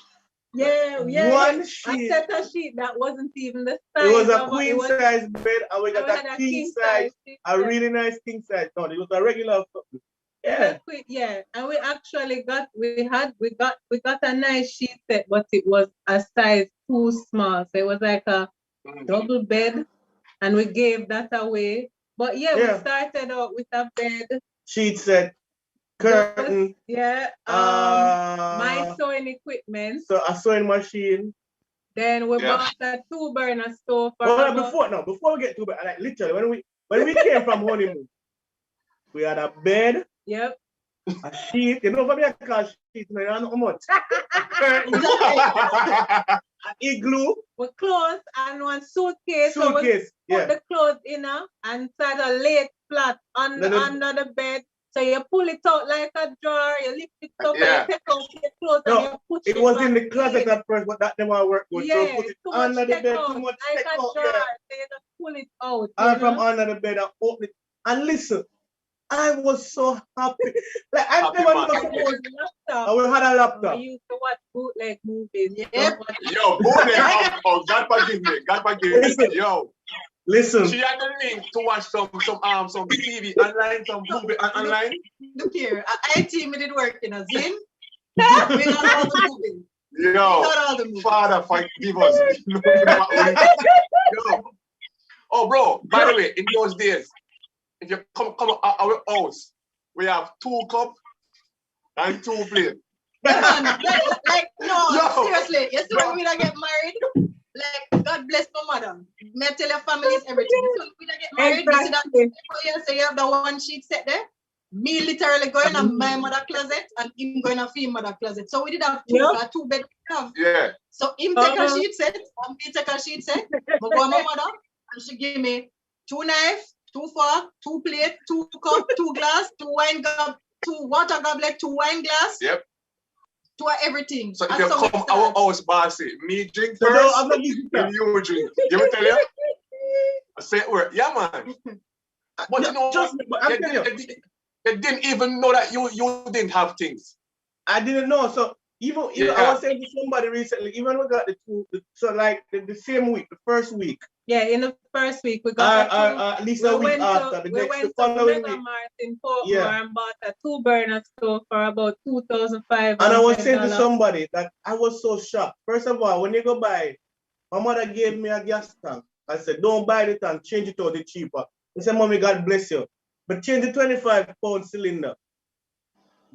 Yeah. one A sheet. set of sheet that wasn't even the size. It was a of it queen was- size bed, and we and we got had a king size, sheet, a yeah. really nice king size. No, it was a regular. Yeah. Yeah, and we actually got a nice sheet set, but it was a size too small. So it was like a Mhm. double bed, and we gave that away. But yeah, Yeah. we started out with a bed, Sheet set, curtain, yeah, my sewing equipment. so a sewing machine. Then we Yeah. bought a 2-burner stove for But about- before we get to it, like literally when we came from honeymoon, we had a bed, Yep. a sheet. You know what I call sheet? You know how much? A curtain, an igloo, We clothes and one suitcase. So we suitcase. put Yeah. the clothes in and start a lay it flat Then the- under the bed. So you pull it out like a drawer, you lift it up Yeah. and you take out your clothes No, and you push It was in back the closet at first, but that never worked good. So Yeah, put it too under much the take bed, out, too much like take a out. drawer. Yeah. So you just pull it out. And you from know? under the bed, I opened it. And listen, I was so happy. Like I Happy never man. know And something. then the laptop. And we had a laptop. We used to watch bootleg movies. Yep. Yo, bootleg. Oh, God forgive me. God forgive me. Listen. Yo, Listen, she had the link to watch some TV online, some movie online. Look here, IT me did work in a Zin. We got all the movies. We Yo, got all the movies. Father, forgive us. Yo. Oh, bro, by the way, in those days, if you come our house, we have 2 cups and 2 plates. Yeah, man, like no, Yo. seriously. You see when we don't get married, like God bless my mother. May I tell your family is everything. So when we don't get married, you see that Exactly. you say you have the one sheet set there. Me literally going in my mother closet and him going to him mother closet. So we did have two bed we have. Yeah. So him take a sheet set, and me take a sheet set. I go to my mother and she give me 2 knives, 2 fork, 2 plate, 2 cup, 2 glass, 2 wine cup, 2 water goblet, 2 wine glass. Yep. 2 everything. So if And you so we come start. our house, bossy, me drink so no, first, I'm not using then that. you drink. You will tell you? I say it word. Yeah, man. But you know Trust what? me, but I'm telling you, They didn't even know that you didn't have things. I didn't know. So even I Yeah. was saying to somebody recently, even we got so like the same week, the first week, Yeah, in the first week we got at least a week after, we went the to following Mega week. Mart in Portmore Yeah. and bought a 2-burner stove for about $2,500. And I was saying to somebody that I was so shocked. First of all, when you go buy, my mother gave me a gas tank. I said, don't buy the tank, change it out, it's cheaper. He said, Mommy, God bless you. But change the 25-pound cylinder.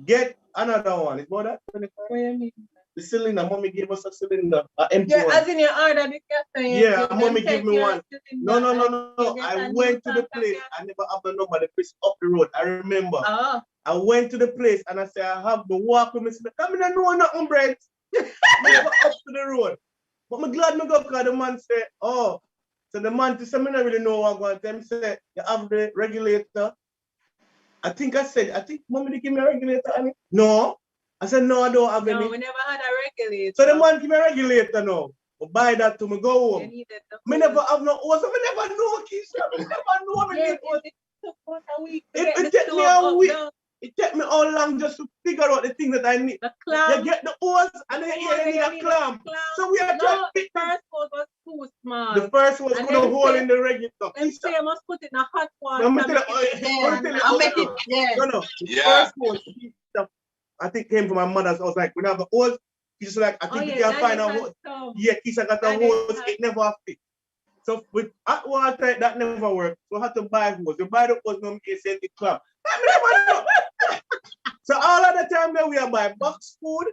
Get another one. It's about that 25? What do you mean? The cylinder, Mommy gave us a cylinder, an empty Yeah, one. as in your order the gas tank. Yeah, you mommy can give me take your one. cylinder No. and you get I a new went to the tank of place. gas. I never have the number. The place up the road. I remember. Oh, I went to the place and I said, I have the walk with me. Come in and know nothing, Brent. I go up to the road. But I'm glad I go because the man said, oh. So the man said, I don't really know what I'm going to tell him. Say, you have the regulator. I think mommy they give me a regulator. No. I said, no, I don't have no, any. we never had a regulator. So the man give me a regulator now. buy that to me go You home. needed the Me whole- never have no house. I never know, Keisha. Me never know. Me Yeah, need house. it took about a week to It get the take me stove a up week. now. It take me how long just to figure out the things that I need. The You clamp. get the hose and then you need a clamp. So we are trying No, to the pick them. first one was too small. The first one And could have then hole say- in the regulator. Them say I must put it in a hot water. Let me tell make you, it- Yeah, tell you I'll how make to it. Yeah. No. The Yeah. first one, I think came from my mother's. I was like, when I have a hose, she's like, I Oh, think yeah, you can now find you a had hose. some. Yeah, Keisha got a And it hose, had- it never fit. So with hot water, that never worked. So I had to buy hose. You buy the hose, no make sense, it clap. I never know. So all of the time that we are buy box food,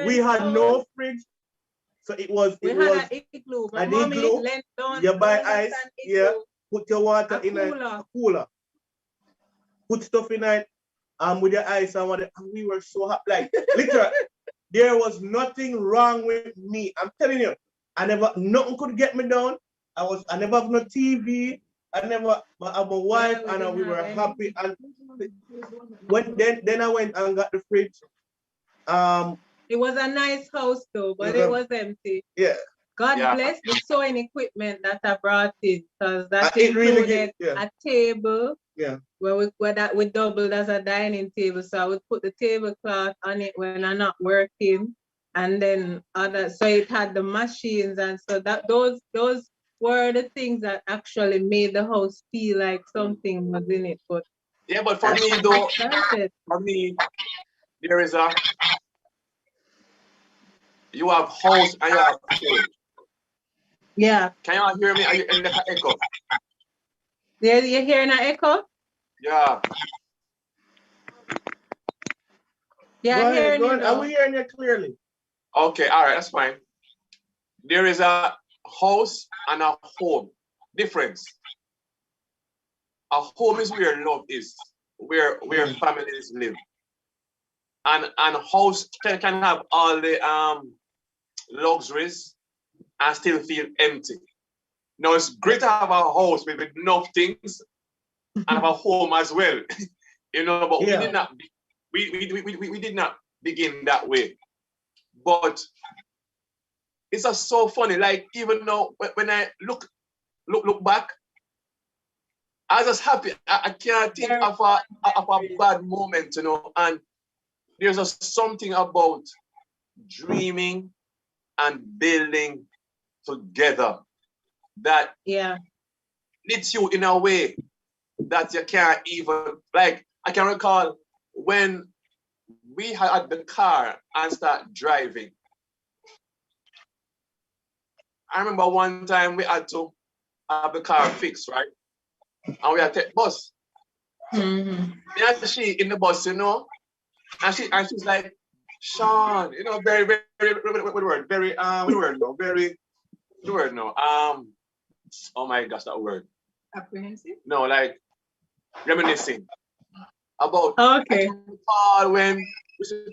we had no fridge. So it was We had an igloo. My an mommy igloo. lent down. You buy down that ice, an yeah. igloo. Put your water A in cooler. a cooler. Put stuff in it, with your ice and what. And we were so happy. Like literally, there was nothing wrong with me. I'm telling you, nothing could get me down. I never have no TV. I never have a wife, we and didn't we were have happy. And then I went and got the fridge. It was a nice house though, but Yeah. it was empty. Yeah. God Yeah. bless the sewing equipment that I brought in, because that It really included yeah. a table. Yeah. Where we doubled as a dining table. So I would put the tablecloth on it when I'm not working. And then so it had the machines, and so those were the things that actually made the house feel like something was in it. But Yeah, but for me though, that's it. for me, there is you have house and you have home. Yeah. Can you all hear me? Are you in the echo? You're hearing an echo? Yeah. Yeah, Go I'm hearing ahead, go you ahead. now. Are we hearing you clearly? Okay, all right, that's fine. There is a house and a home. Difference. A home is where love is, where families live. And house can have all the luxuries and still feel empty. Now it's great to have a house with enough things and have a home as well. But Yeah. we did not begin that way. But it's just so funny. Like even now, when I look back, I was just happy. I can't think of a bad moment, And there's just something about dreaming and building together that leads you in a way that you can't even, like, I can recall when we had the car and start driving. I remember one time we had to have the car fixed, right? And we had to take bus. Mm-hmm. Yeah, she in the bus, and she's like, Sean, very, very, oh my gosh, that word. Apprehensive. No, like reminiscing about when we should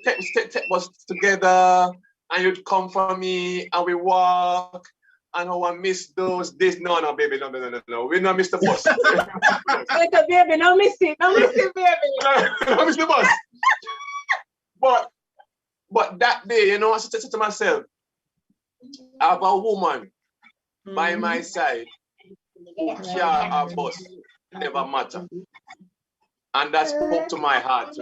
take bus together, and you'd come for me, and we walk, and I miss those days. No, baby, no. We not miss the bus. Baby, no miss it, baby. No miss the bus. But that day, I said to myself, I have a woman by my side who care our bus never matter. And that spoke to my heart,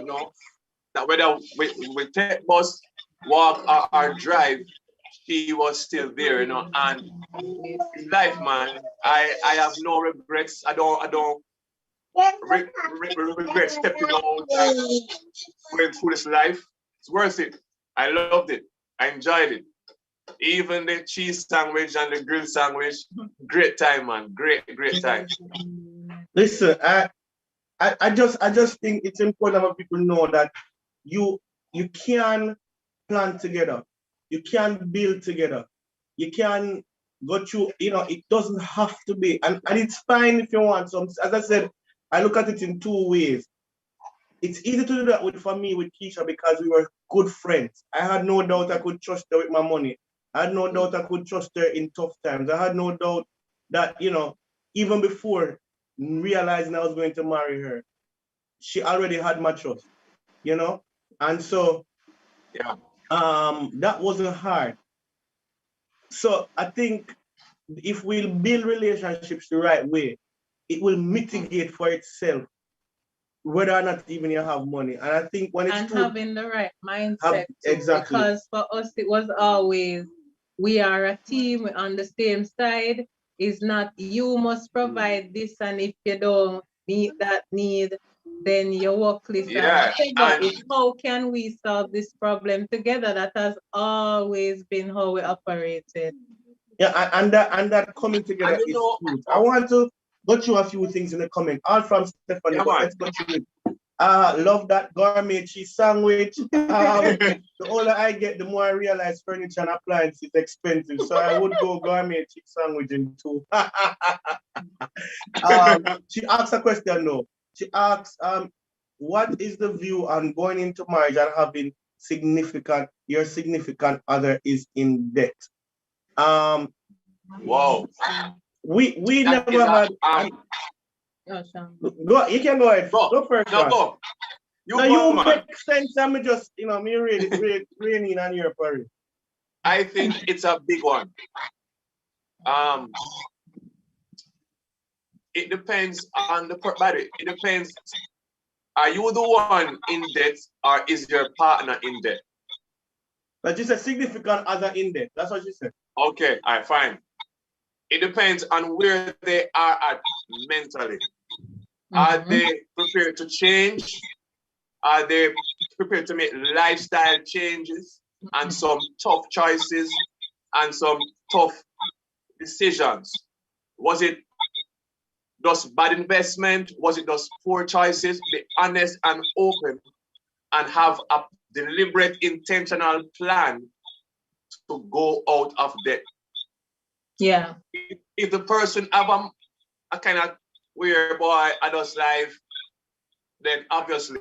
that whether we take bus, walk or drive, she was still there, and in life, man, I have no regrets. I don't regret stepping out and going through this life. It's worth it. I loved it. I enjoyed it. Even the cheese sandwich and the grilled sandwich, great time, man. Great time. Listen, I just think it's important that people know that you can plan together, you can build together, you can go through. It doesn't have to be, and it's fine if you want. So as I said, I look at it in two ways. It's easy to do that with Keisha, because we were good friends. I had no doubt I could trust her with my money. I had no doubt I could trust her in tough times. I had no doubt that, even before realizing I was going to marry her, she already had my trust, And so, that wasn't hard. So I think if we build relationships the right way, it will mitigate for itself, whether or not even you have money. And I think when it's And true, having the right mindset too, exactly. because for us it was always, we are a team, we're on the same side. It's not you must provide this, and if you don't meet that need, then you're workless. Yeah, But and it's how can we solve this problem together? That has always been how we operated. Yeah, and that coming together and you is know, huge. I want to go through a few things in the comment, all from Stephanie, Yeah, but man. let's go through it. Love that gourmet cheese sandwich. The older I get, the more I realize furniture and appliance is expensive. So I would go gourmet cheese sandwich in two. She asks a question though. She asks, what is the view on going into marriage and having your significant other is in debt? wow. We That never is had. Oh, Sean. Go. You can go ahead. Go. Go first. No, man. go. You No, go, you man. make sense. I'm just, me raining on your party. I think it's a big one. It depends on the body. It depends. Are you the one in debt, or is your partner in debt? But you said significant other in debt. That's what you said. Okay, all right, fine. It depends on where they are at mentally. Are they prepared to change? Are they prepared to make lifestyle changes and some tough choices and some tough decisions? Was it just bad investment? Was it just poor choices? Be honest and open and have a deliberate, intentional plan to go out of debt. Yeah. If the person have a kind of weird boy adult life, then obviously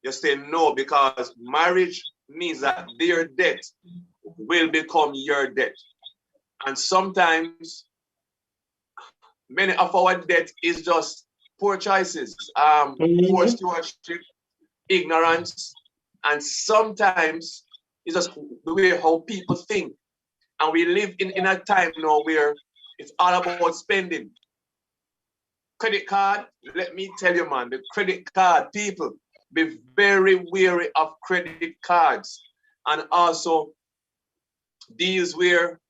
you say no, because marriage means that their debt will become your debt. And sometimes many of our debt is just poor choices, poor stewardship, ignorance, and sometimes it's just the way how people think. And we live in a time now where it's all about spending. Credit card, let me tell you, man, the credit card, people, be very wary of credit cards. And also these where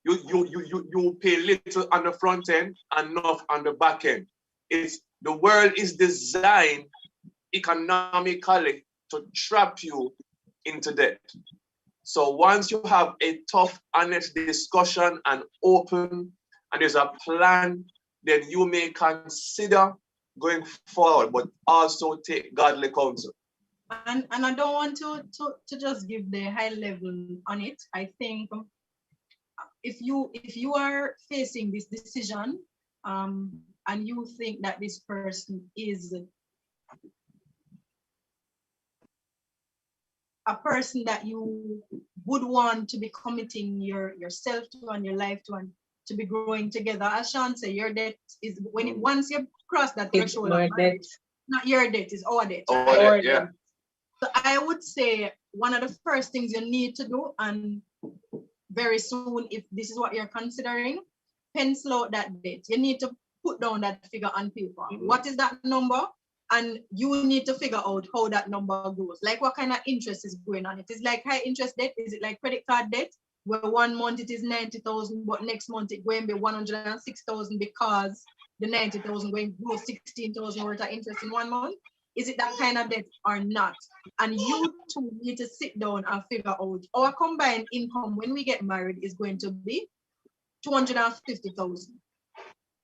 you pay little on the front end and enough on the back end. The world is designed economically to trap you into debt. So once you have a tough, honest discussion and open, and there's a plan, then you may consider going forward, but also take godly counsel. And I don't want to just give the high level on it. I think if you are facing this decision, and you think that this person is a person that you would want to be committing yourself to and your life to, and to be growing together, as Sean said, your debt is once you cross that threshold of marriage, not your debt, is our debt. Our debt, yeah. So I would say one of the first things you need to do, and very soon, if this is what you're considering, pencil out that debt. You need to put down that figure on paper. What is that number? And you need to figure out how that number goes. Like what kind of interest is going on. It is like high interest debt. Is it like credit card debt, where 1 month it is 90,000, but next month it going to be 106,000 because the 90,000 going to grow 16,000 worth of interest in 1 month? Is it that kind of debt or not? And you two need to sit down and figure out our combined income when we get married is going to be 250,000.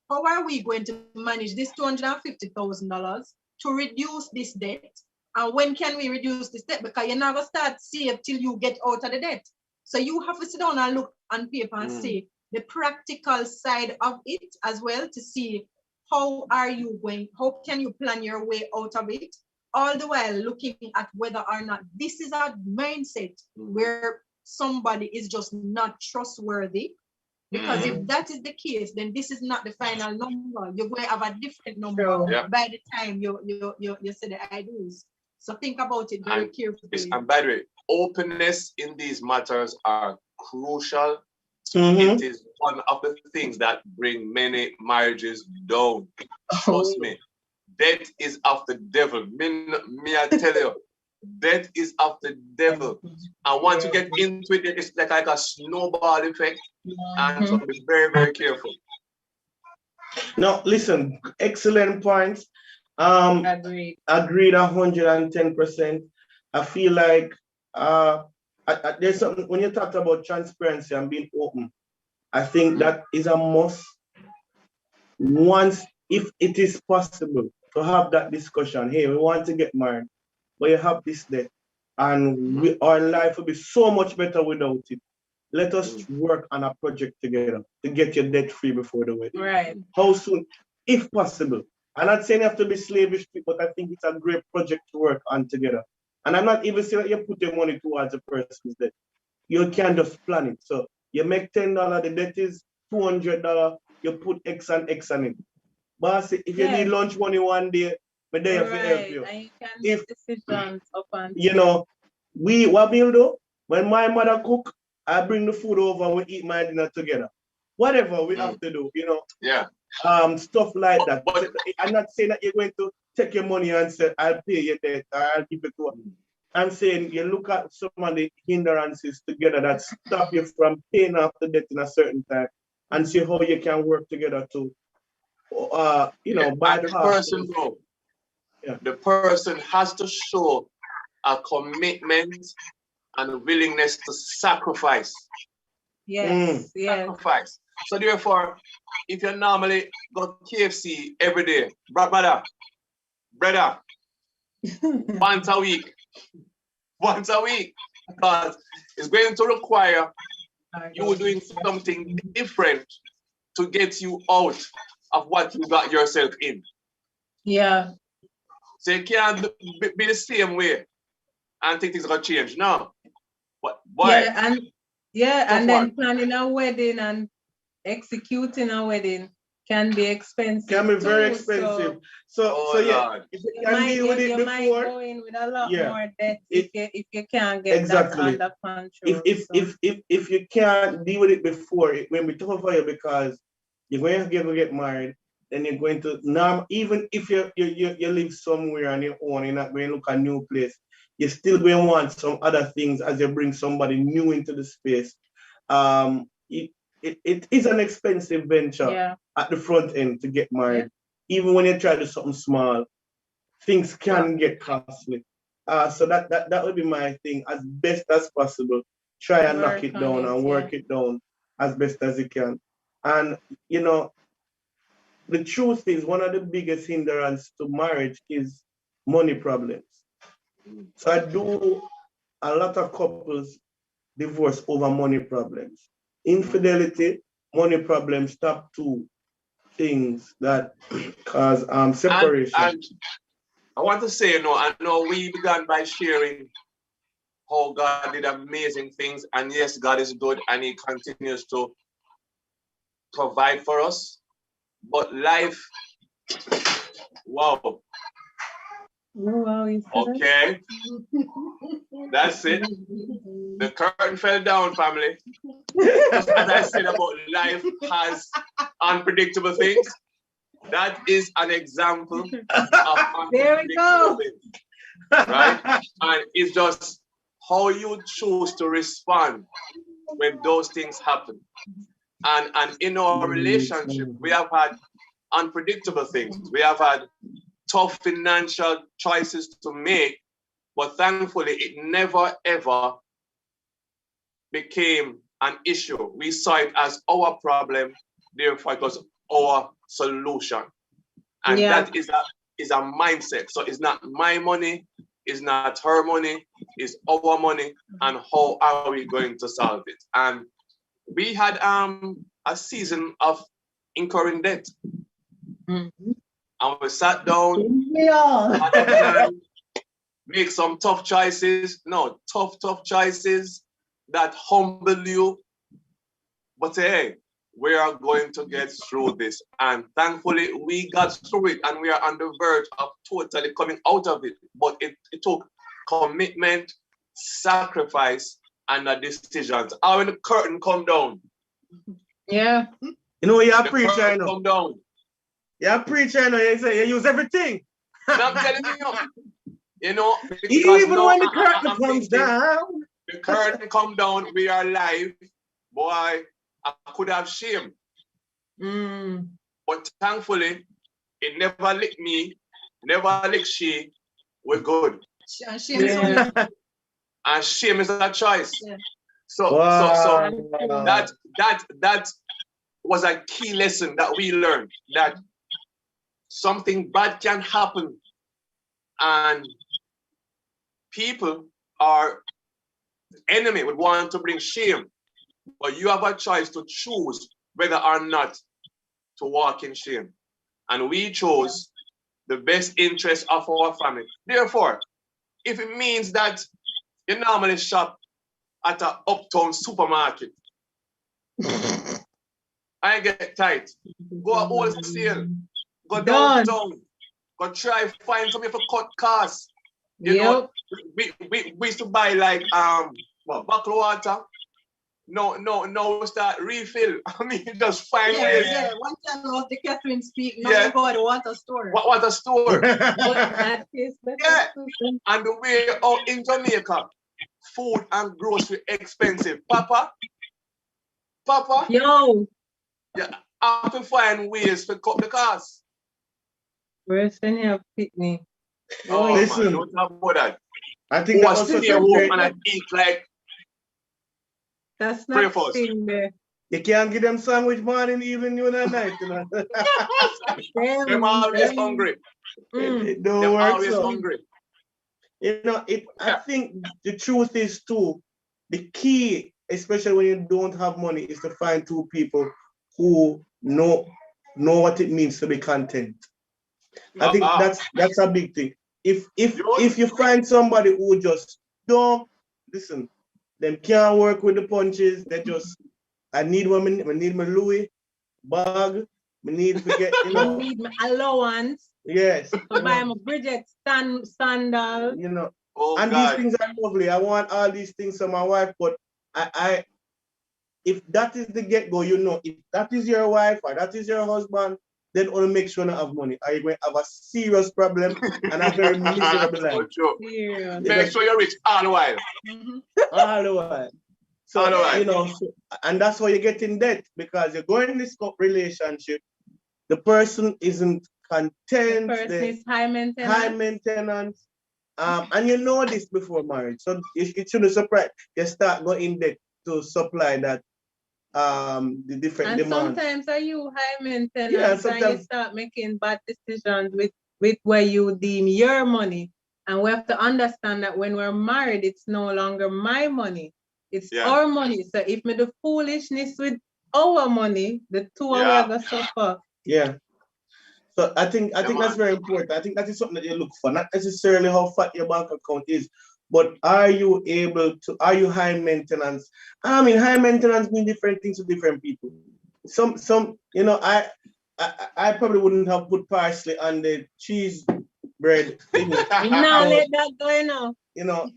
How are we going to manage this $250,000 to reduce this debt? And when can we reduce this debt? Because you're not going to start save till you get out of the debt. So you have to sit down and look on paper and see the practical side of it as well, to see how can you plan your way out of it, all the while looking at whether or not this is a mindset where somebody is just not trustworthy. Because if that is the case, then this is not the final number. You're going to have a different number by the time you say the I do's. So think about it very carefully. And by the way, openness in these matters are crucial. Mhm. It is one of the things that bring many marriages down. Trust me. Death is of the devil. Me I tell you, death is of the devil. And once you get into it, it's like a snowball effect. And so be very, very careful. Now, listen, excellent points. Agreed. Agreed 110%. I feel like there's something when you talk about transparency and being open. I think that is a must. Once, if it is possible, to have that discussion. Hey, we want to get married, but you have this debt, and our life will be so much better without it. Let us work on a project together to get your debt free before the wedding. Right. How soon, if possible. I'm not saying you have to be slavish, but I think it's a great project to work on together. And I'm not even saying that you put your money towards a person's debt. You can just plan it. So you make $10, the debt is $200, you put X and X on it. But if you need lunch money one day, we're there to help you. And you can make decisions upon. You know, what we'll do, when my mother cook, I bring the food over and we eat my dinner together. Whatever we have to do, you know. Yeah. Stuff like that. But I'm not saying that you're going to take your money and say, I'll pay your debt or I'll give it to you. I'm saying you look at some of the hindrances together that stop you from paying off the debt in a certain time and see how you can work together to, bypass. The person has to show a commitment and a willingness to sacrifice. Yes, sacrifice. So therefore, if you normally go to KFC every day, brother, once a week, because it's going to require you doing something different to get you out of what you got yourself in. Yeah. So you can't be the same way and think things are going to change. No. But why? And then planning a wedding and executing a wedding can be expensive. Can be very expensive. So yeah, if you can deal with it before, might go in with a lot more debt if you can't get that under control. If you can't deal with it before, it will be tough for you because you're going to get married, then you're going to even if you live somewhere on your own, you're not going to look at a new place. You're still going to want some other things as you bring somebody new into the space. It is an expensive venture at the front end to get married. Even when you try to do something small, things can get costly. So that would be my thing. As best as possible, try and knock it down and work it down as best as you can. And you know, the truth is one of the biggest hindrances to marriage is money problems. So I do a lot of couples divorce over money problems. Infidelity, money problems, top two things that cause separation. And I want to say, I know we began by sharing how God did amazing things, and yes, God is good and He continues to provide for us. But life, wow. Okay, that's it. The curtain fell down, family. Just as I said about life has unpredictable things, that is an example of there we go. things, right? And it's just how you choose to respond when those things happen. And in our relationship, we have had unpredictable things. We have had tough financial choices to make, but thankfully it never ever became an issue. We saw it as our problem, therefore it was our solution. And that is a mindset. So it's not my money, it's not her money, it's our money, and how are we going to solve it? And we had a season of incurring debt. Mm-hmm. And we sat down, make some tough choices. No, tough choices that humble you. But hey, we are going to get through this. And thankfully, we got through it and we are on the verge of totally coming out of it. But it took commitment, sacrifice, and decisions. How when the curtain come down? Yeah. You know, you're a The preacher, you curtain know. come down. You're a preacher, you know. You say you use everything. And I'm telling you know, because Even now when the curtain I'm comes thinking, down. the curtain come down, we are live. Boy, I could have shame. Mm. But thankfully, it never licked me, never licked she. We're good. And shame is only Yeah. And shame is a choice. Yeah. So Wow. that was a key lesson that we learned, that something bad can happen and people are the enemy would want to bring shame, but you have a choice to choose whether or not to walk in shame. And we chose the best interest of our family. Therefore, if it means that you normally shop at an uptown supermarket, I get tight. Go a wholesale, go Done. downtown, go try find something for cut costs. You Yep. know, we used to buy like bottled water. No, start refill. I mean, just find ways. yeah. One time I was the Catherine speak, now Yeah. we go to the water store. What a store. But that is better. Yeah. And the way out in Jamaica, food and grocery expensive. Papa, Yo, yeah, I have to find ways to cut the cost. where's when you have picnic? Oh, Listen. man, don't talk about that. I think Who that was was sitting such a home great. and I eat like That's Pray not for us. thing there. You can't give them sandwich morning, evening, noon, and night. You know? them always hungry. Mm. It don't Them work always so. hungry. You know, I Yeah. think the truth is too, the key, especially when you don't have money, is to find two people who know what it means to be content. I think that's a big thing. If you find somebody who just don't listen, them can't work with the punches, they just I need my Louis bag, we need to get, you I know, need my allowance yes. to you buy know, my Bridget sandal. you know, Oh and God. these things are lovely. I want all these things for my wife, but I if that is the get-go, you know, if that is your wife or that is your husband, then only make sure you have money. Are you going to have a serious problem and a very miserable So life? true. Yeah. Make sure you're rich all the while. Mhm. All the while. So, All the while. you know, and that's how you get in debt, because you're going in this relationship, the person isn't content, Person they're is high maintenance. high maintenance, and you know this before marriage, so it shouldn't surprise you start going in debt to supply that the different And demands. sometimes are you high maintenance Yeah, and you sometimes- start making bad decisions with where you deem your money. And we have to understand that when we're married, it's no longer my money. It's Yeah. our money. So if me do foolishness with our money, the two of Yeah. us go suffer. Yeah. So I think Yeah, that's man. very important. I think that is something that you look for, not necessarily how fat your bank account is, but are you high maintenance? I mean, high maintenance means different things to different people. Some, you know, I probably wouldn't have put parsley on the cheese bread thing. Now But, let that go, you know. you know,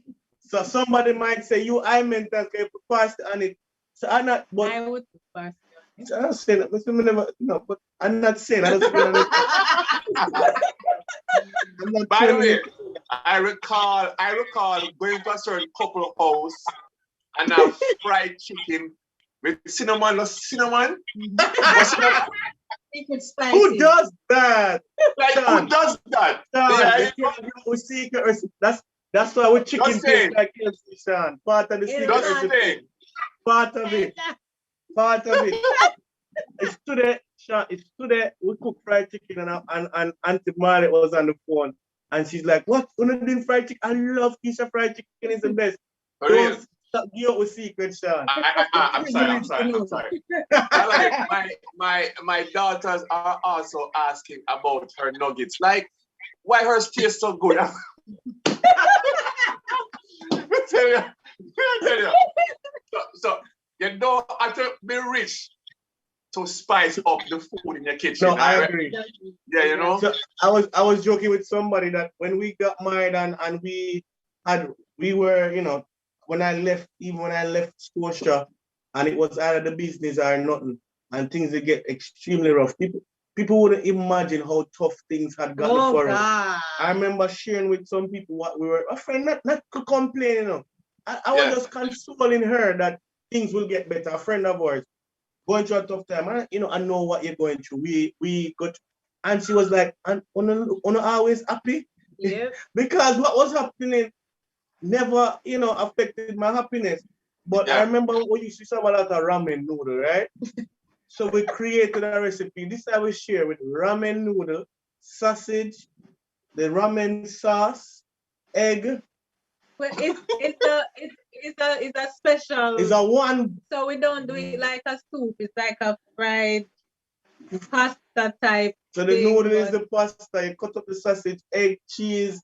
so somebody might say you high maintenance, can you put parsley on it? So I'm not, but I would put parsley on it. I'm not saying that. No, but I'm not saying. I don't spend on it. I'm not By the telling way, you. I recall going to a certain couple house and have fried chicken with cinnamon. No cinnamon? No cinnamon? Secret spicy. Who does that? Like, Sean. who does that? Sean, Yeah, you can't give away secret recipe. That's why with chicken Just saying. tastes like KFC, Sean. Part of the secret Just recipe. saying. Part of it. Part of it. It's today, Sean. It's today we cook fried chicken and Auntie Marley was on the phone and she's like, "What? We're not doing fried chicken? I love Keisha fried chicken. It's the best." For real. Don't stop give up with secret, Sean. I'm sorry. My daughters are also asking about her nuggets. Like, why hers taste so good? I tell you. So you don't have to be rich to spice up the food in your kitchen. No, I agree. Yeah, you know. So I was joking with somebody that when we got married and we were, you know, when I left Scotia, and it was either the business or nothing, and things would get extremely rough. People wouldn't imagine how tough things had gotten for us. I remember sharing with some people what we were, a friend, not complaining, you know. I was just consoling her that things will get better. A friend of ours going through a tough time. I know what you're going through. We got, and she was like, and una always happy? Yeah. Because what was happening never, affected my happiness. But I remember we used to have a lot of ramen noodle, right? So we created a recipe. This I will share with ramen noodle, sausage, the ramen sauce, egg. Well, it's a special. It's a one. So we don't do it like a soup. It's like a fried pasta type. So the noodle is the pasta. You cut up the sausage, egg, cheese,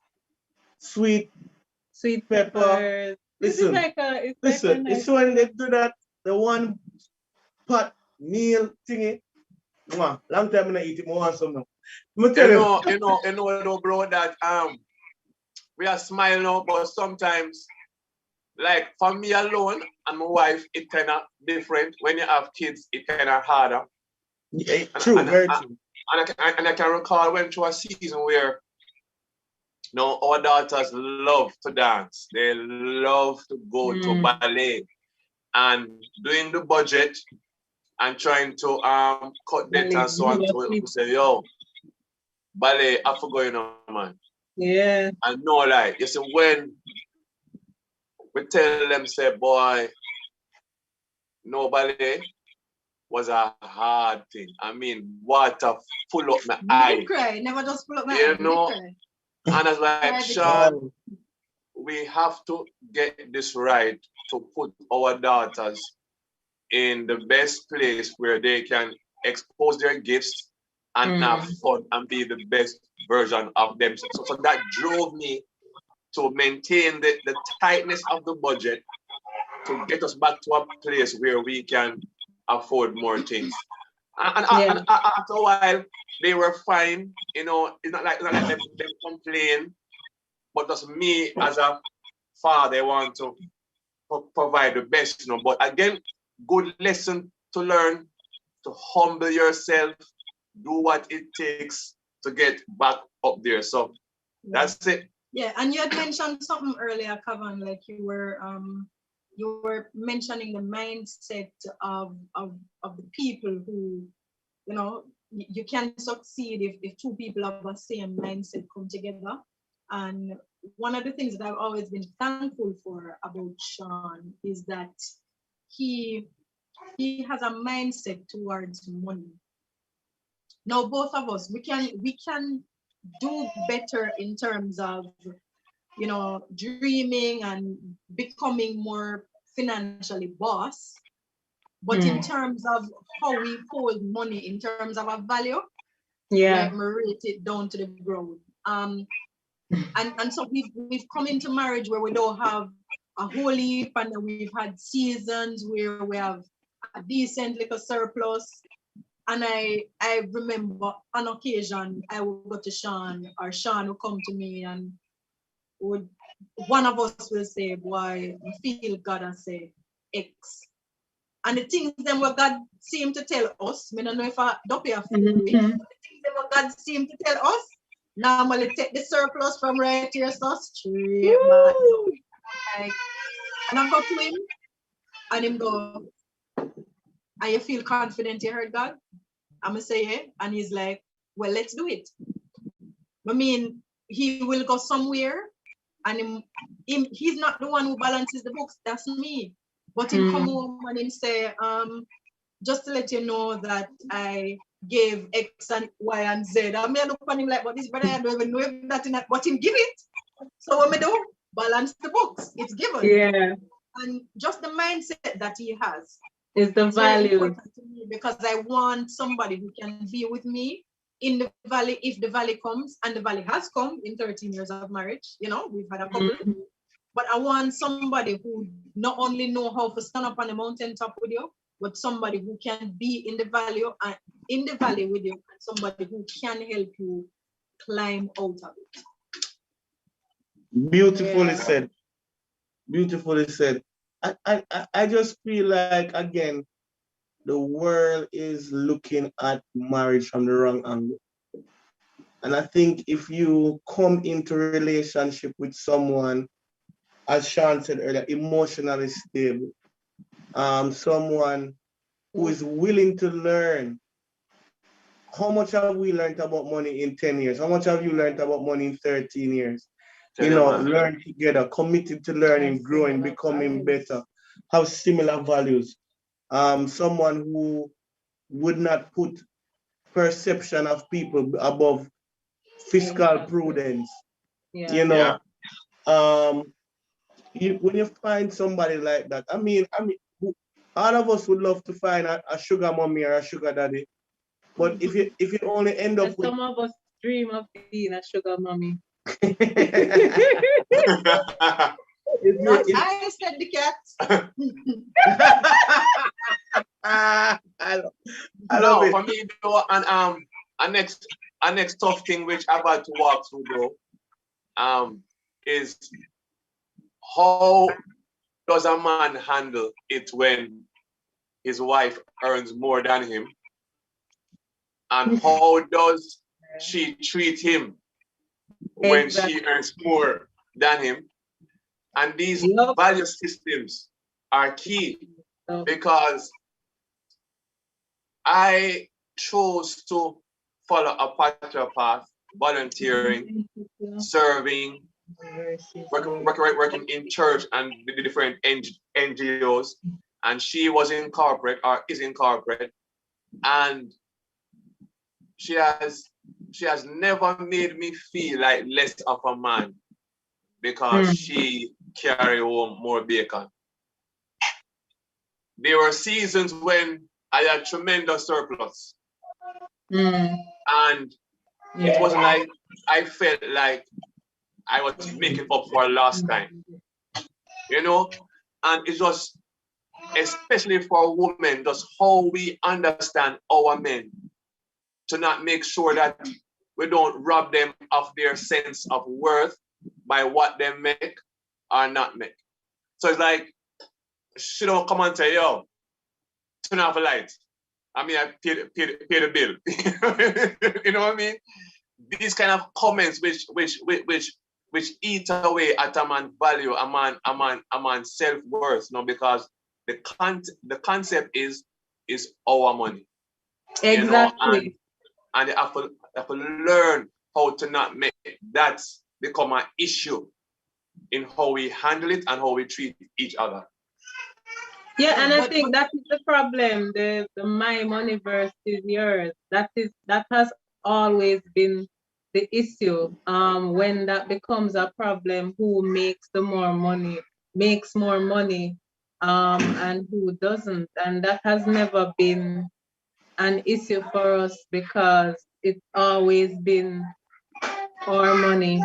sweet pepper. Listen, it's when they do that, the one pot meal thingy. Long time I don't eat it, I want some now. You know, bro, that we are smiling now, but sometimes, like for me alone and my wife, it kind of different. When you have kids, it kind of harder. Yeah, true, very true. And I can recall went through a season where our daughters love to dance. They love to go to ballet, and doing the budget and trying to cut debt and so on. So we say, yo, ballet, I forgot, man. Yeah. And no lie. You see, when we tell them, say, boy, no ballet was a hard thing. I mean, water full up my eye. Cry. Never just full up my eye. You know? And I was like, Sean, we have to get this right to put our daughters in the best place where they can expose their gifts and have fun and be the best version of themselves. So that drove me to maintain the tightness of the budget to get us back to a place where we can afford more things. And after a while, they were fine. It's not like they complain, but just me as a father, I want to provide the best. But again, good lesson to learn, to humble yourself, do what it takes to get back up there. So that's it. Yeah, and you had mentioned something earlier, Kavan, like you were mentioning the mindset of the people who, you can succeed if two people of the same mindset come together. And one of the things that I've always been thankful for about Sean is that he has a mindset towards money. Now, both of us, we can do better in terms of, dreaming and becoming more financially boss. But in terms of how we hold money, in terms of a value, like we rate it down to the ground. And so we've come into marriage where we don't have a whole heap, and we've had seasons where we have a decent little surplus. And I remember on occasion I would go to Sean, or Sean would come to me, and one of us will say, boy, I feel God and say X. And the things then what God seemed to tell us, I don't know if I don't pay a fee, the things then what God seemed to tell us, normally take the surplus from right here, so straight back. And I go to him, and him go, and you feel confident you heard God? I'm going to say, yeah. And he's like, well, let's do it. I mean, he will go somewhere, and he's not the one who balances the books. That's me. But he come home and him say, just to let you know that I gave X and Y and Z. I may look on him like, but this brother, I don't even know if that's not, but him give it. So what me do? Balance the books. It's given. Yeah. And just the mindset that he has is the value. Because I want somebody who can be with me in the valley if the valley comes, and the valley has come in 13 years of marriage. We've had a couple. But I want somebody who not only know how to stand up on the mountaintop with you, but somebody who can be in the valley with you, and somebody who can help you climb out of it. Beautifully said. Beautifully said. I just feel like, again, the world is looking at marriage from the wrong angle. And I think if you come into a relationship with someone, as Sean said earlier, emotionally stable, someone who is willing to learn. How much have we learned about money in 10 years? How much have you learned about money in 13 years? Learn together, committed to learning, growing, becoming better, have similar values. Someone who would not put perception of people above fiscal prudence. Yeah. When you find somebody like that, I mean, all of us would love to find a sugar mommy or a sugar daddy, but if you only end up with some of us dream of being a sugar mommy. I said the cat. I love it. For me, though, and a next tough thing which I've had to walk through, though, is how does a man handle it when his wife earns more than him, and how does she treat him when she earns more than him? And these value systems are key, because I chose to follow a particular path, volunteering, serving, working in church and the different NGOs, and she was in corporate, or is in corporate, and she has never made me feel like less of a man because she carry home more bacon. There were seasons when I had tremendous surplus. And it wasn't like I felt like I was making up for last time. And it's just, especially for women, just how we understand our men, to not make sure that we don't rob them of their sense of worth by what they make or not make. So it's like, she don't come and say, yo, turn off the light. I mean, I pay the bill. You know what I mean? These kind of comments which eat away at a man's value, a man's self-worth, because the concept is our money. Exactly. And you have to learn how to not make that become an issue in how we handle it and how we treat each other. Yeah, and I think that is the problem. The my money versus yours. That has always been the issue. When that becomes a problem, who makes more money, and who doesn't, and that has never been an issue for us because it's always been our money.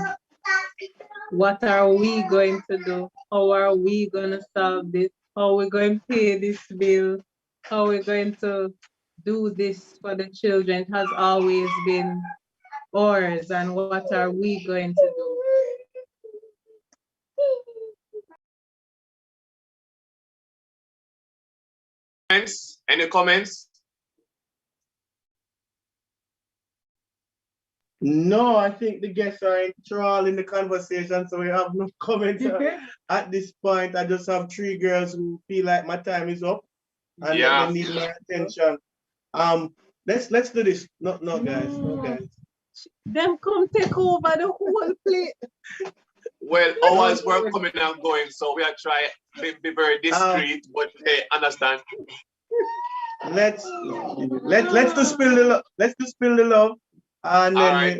What are we going to do? How are we going to solve this? How are we going to pay this bill? How are we going to do this for the children? It has always been ours, and what are we going to do? Any comments? No, I think the guests are enthralled in the conversation, so we have no comments at this point. I just have 3 girls who feel like my time is up and they need my attention. Let's do this. No, guys. Them come take over the whole plate. Well, hours were coming and going, so we are trying to be very discreet, but they understand. Let's just spill the love. Let's just spill the love. And then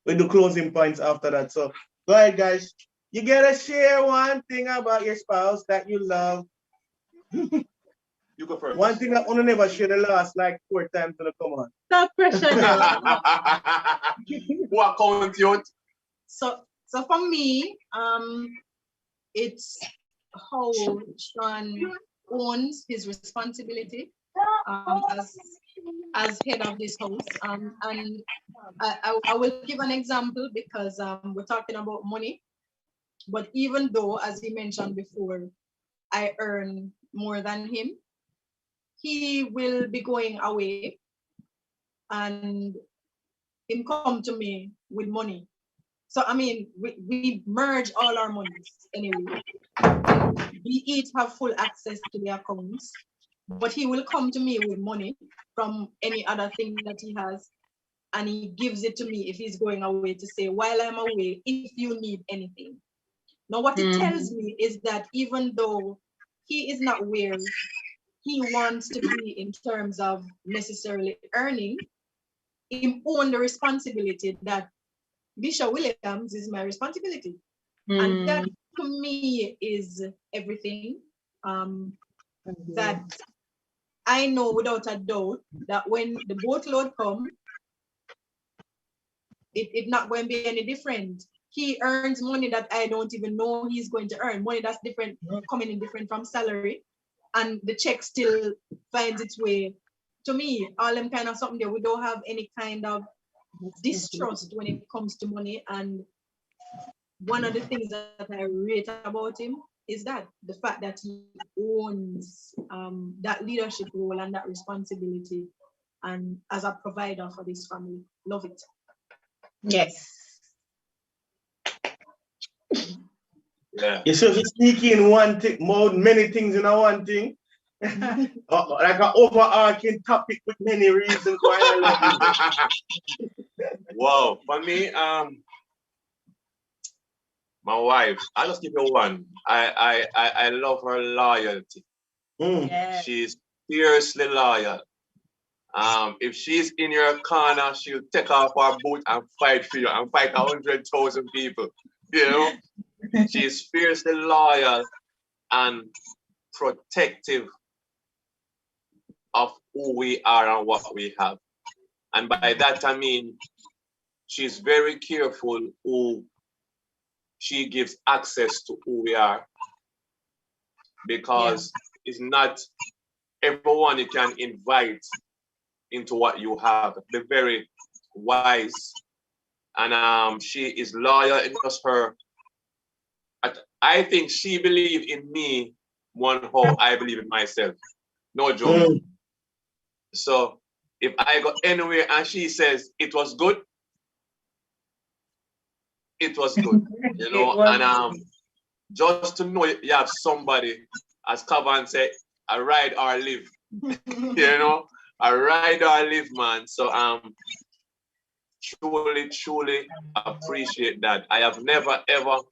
we do closing points after that. So go ahead, guys. You gotta share one thing about your spouse that you love. You go first. One thing I want to never share the last like 4 times to the come on. Stop pressure now. Who account you? So for me, it's how Sean owns his responsibility as head of this house. And I will give an example because we're talking about money. But even though, as he mentioned before, I earn more than him, he will be going away and him come to me with money. So I mean, we merge all our monies anyway. We each have full access to the accounts, but he will come to me with money from any other thing that he has, and he gives it to me if he's going away to say, while I'm away, if you need anything. Now, what it tells me is that even though he is not where he wants to be in terms of necessarily earning, he own the responsibility that Bishop Williams is my responsibility. And that to me is everything. That I know without a doubt that when the boatload come, it not going to be any different. He earns money that I don't even know he's going to earn. Money that's different, coming in different from salary. And the check still finds its way to me. All them kind of something there. We don't have any kind of distrust when it comes to money. And one of the things that I rate about him is that the fact that he owns that leadership role and that responsibility, and as a provider for this family. Love it. Yes. Yeah. You see, he's sneaking one thing, more many things in one thing. Like an overarching topic with many reasons why I love you. Wow, for me, my wife, I'll just give you one. I love her loyalty. Yes. She's fiercely loyal. If she's in your corner, she'll take off her boot and fight for you and fight 100,000 people. You know, she's fiercely loyal and protective of who we are and what we have. And by that, I mean, she's very careful who she gives access to who we are, because it's not everyone you can invite into what you have. They're very wise, and she is loyal. It was her. I think she believed in me more than how I believe in myself. No joke. So if I go anywhere and she says it was good, it was good, you know. And just to know you have somebody, as Kavan said, a ride or live, you know, a ride or live, man. So truly appreciate that. I have never ever,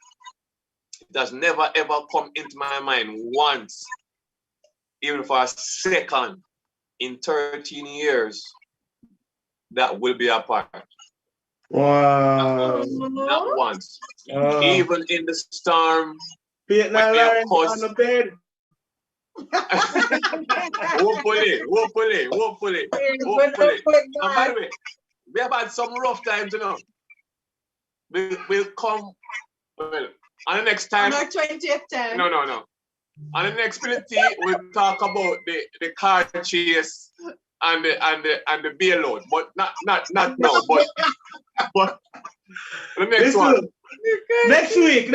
it has never ever come into my mind once, even for a second, in 13 years, that will be apart. Wow. Not once. Even in the storm, Peyton and Lauren on the bed. Hopefully. And by the way, we have had some rough times, you know. We'll come, well, on the next time. On our 20th time. No. On the next minute, we'll talk about the car chase and the bailout, but not now. But the next one. Next week.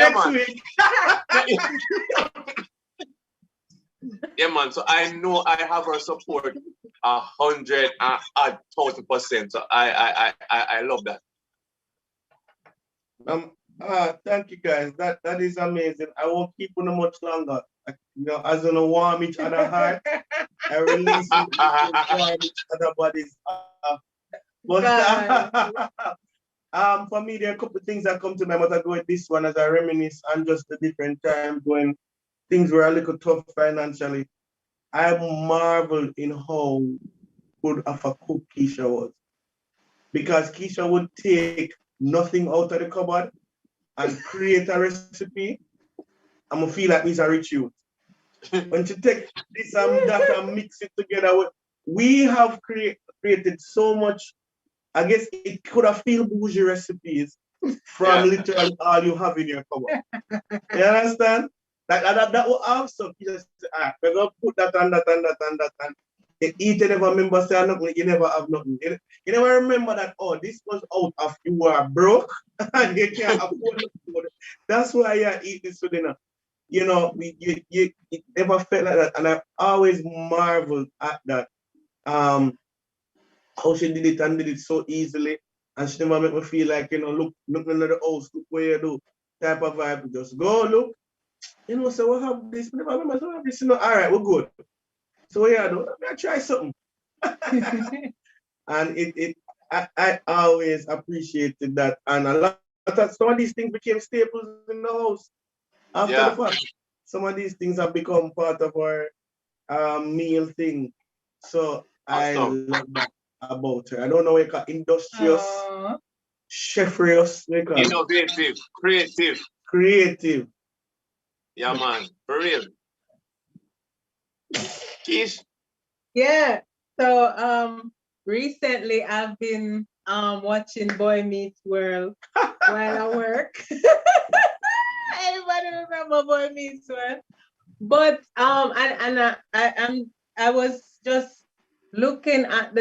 Yeah, man. So I know I have her support 100,000%. So I love that. Thank you guys. That is amazing. I won't keep on much longer. You know, as in a warm each other heart, I release it to warm each other bodies. For me, there are a couple of things that come to my mind. I go with this one as I reminisce and just the different times when things were a little tough financially. I marveled in how good of a cook Keisha was, because Keisha would take nothing out of the cupboard and create a recipe. I'm gonna feel like it's a rich youth. When you take this and that and mix it together, we have created so much. I guess it could have feel bougie recipes from literally all you have in your cupboard. You understand? That was awesome. He just said, we're gonna put that and that and that and that and each and every member say nothing, you never have nothing. You never remember that, oh, this was out of you are broke and you can't afford the food. That's why you eat this for dinner. You know, you never felt like that. And I always marveled at that. How she did it and did it so easily. And she never make me feel like, you know, look into the house, look where you do, type of vibe. Just go look. You know, so we have this, never remember, so we have this, you know, all right, we're good. So yeah, I try something. And I always appreciated that. And a lot of some of these things became staples in the house after the fact. Some of these things have become part of our meal thing. So Awesome. I love that about her. I don't know what you call industrious, chefrious, Innovative, creative. Yeah, man, for real. Kish. Yeah. So recently I've been watching Boy Meets World while I work. Anybody remember Boy Meets World? But I was just looking at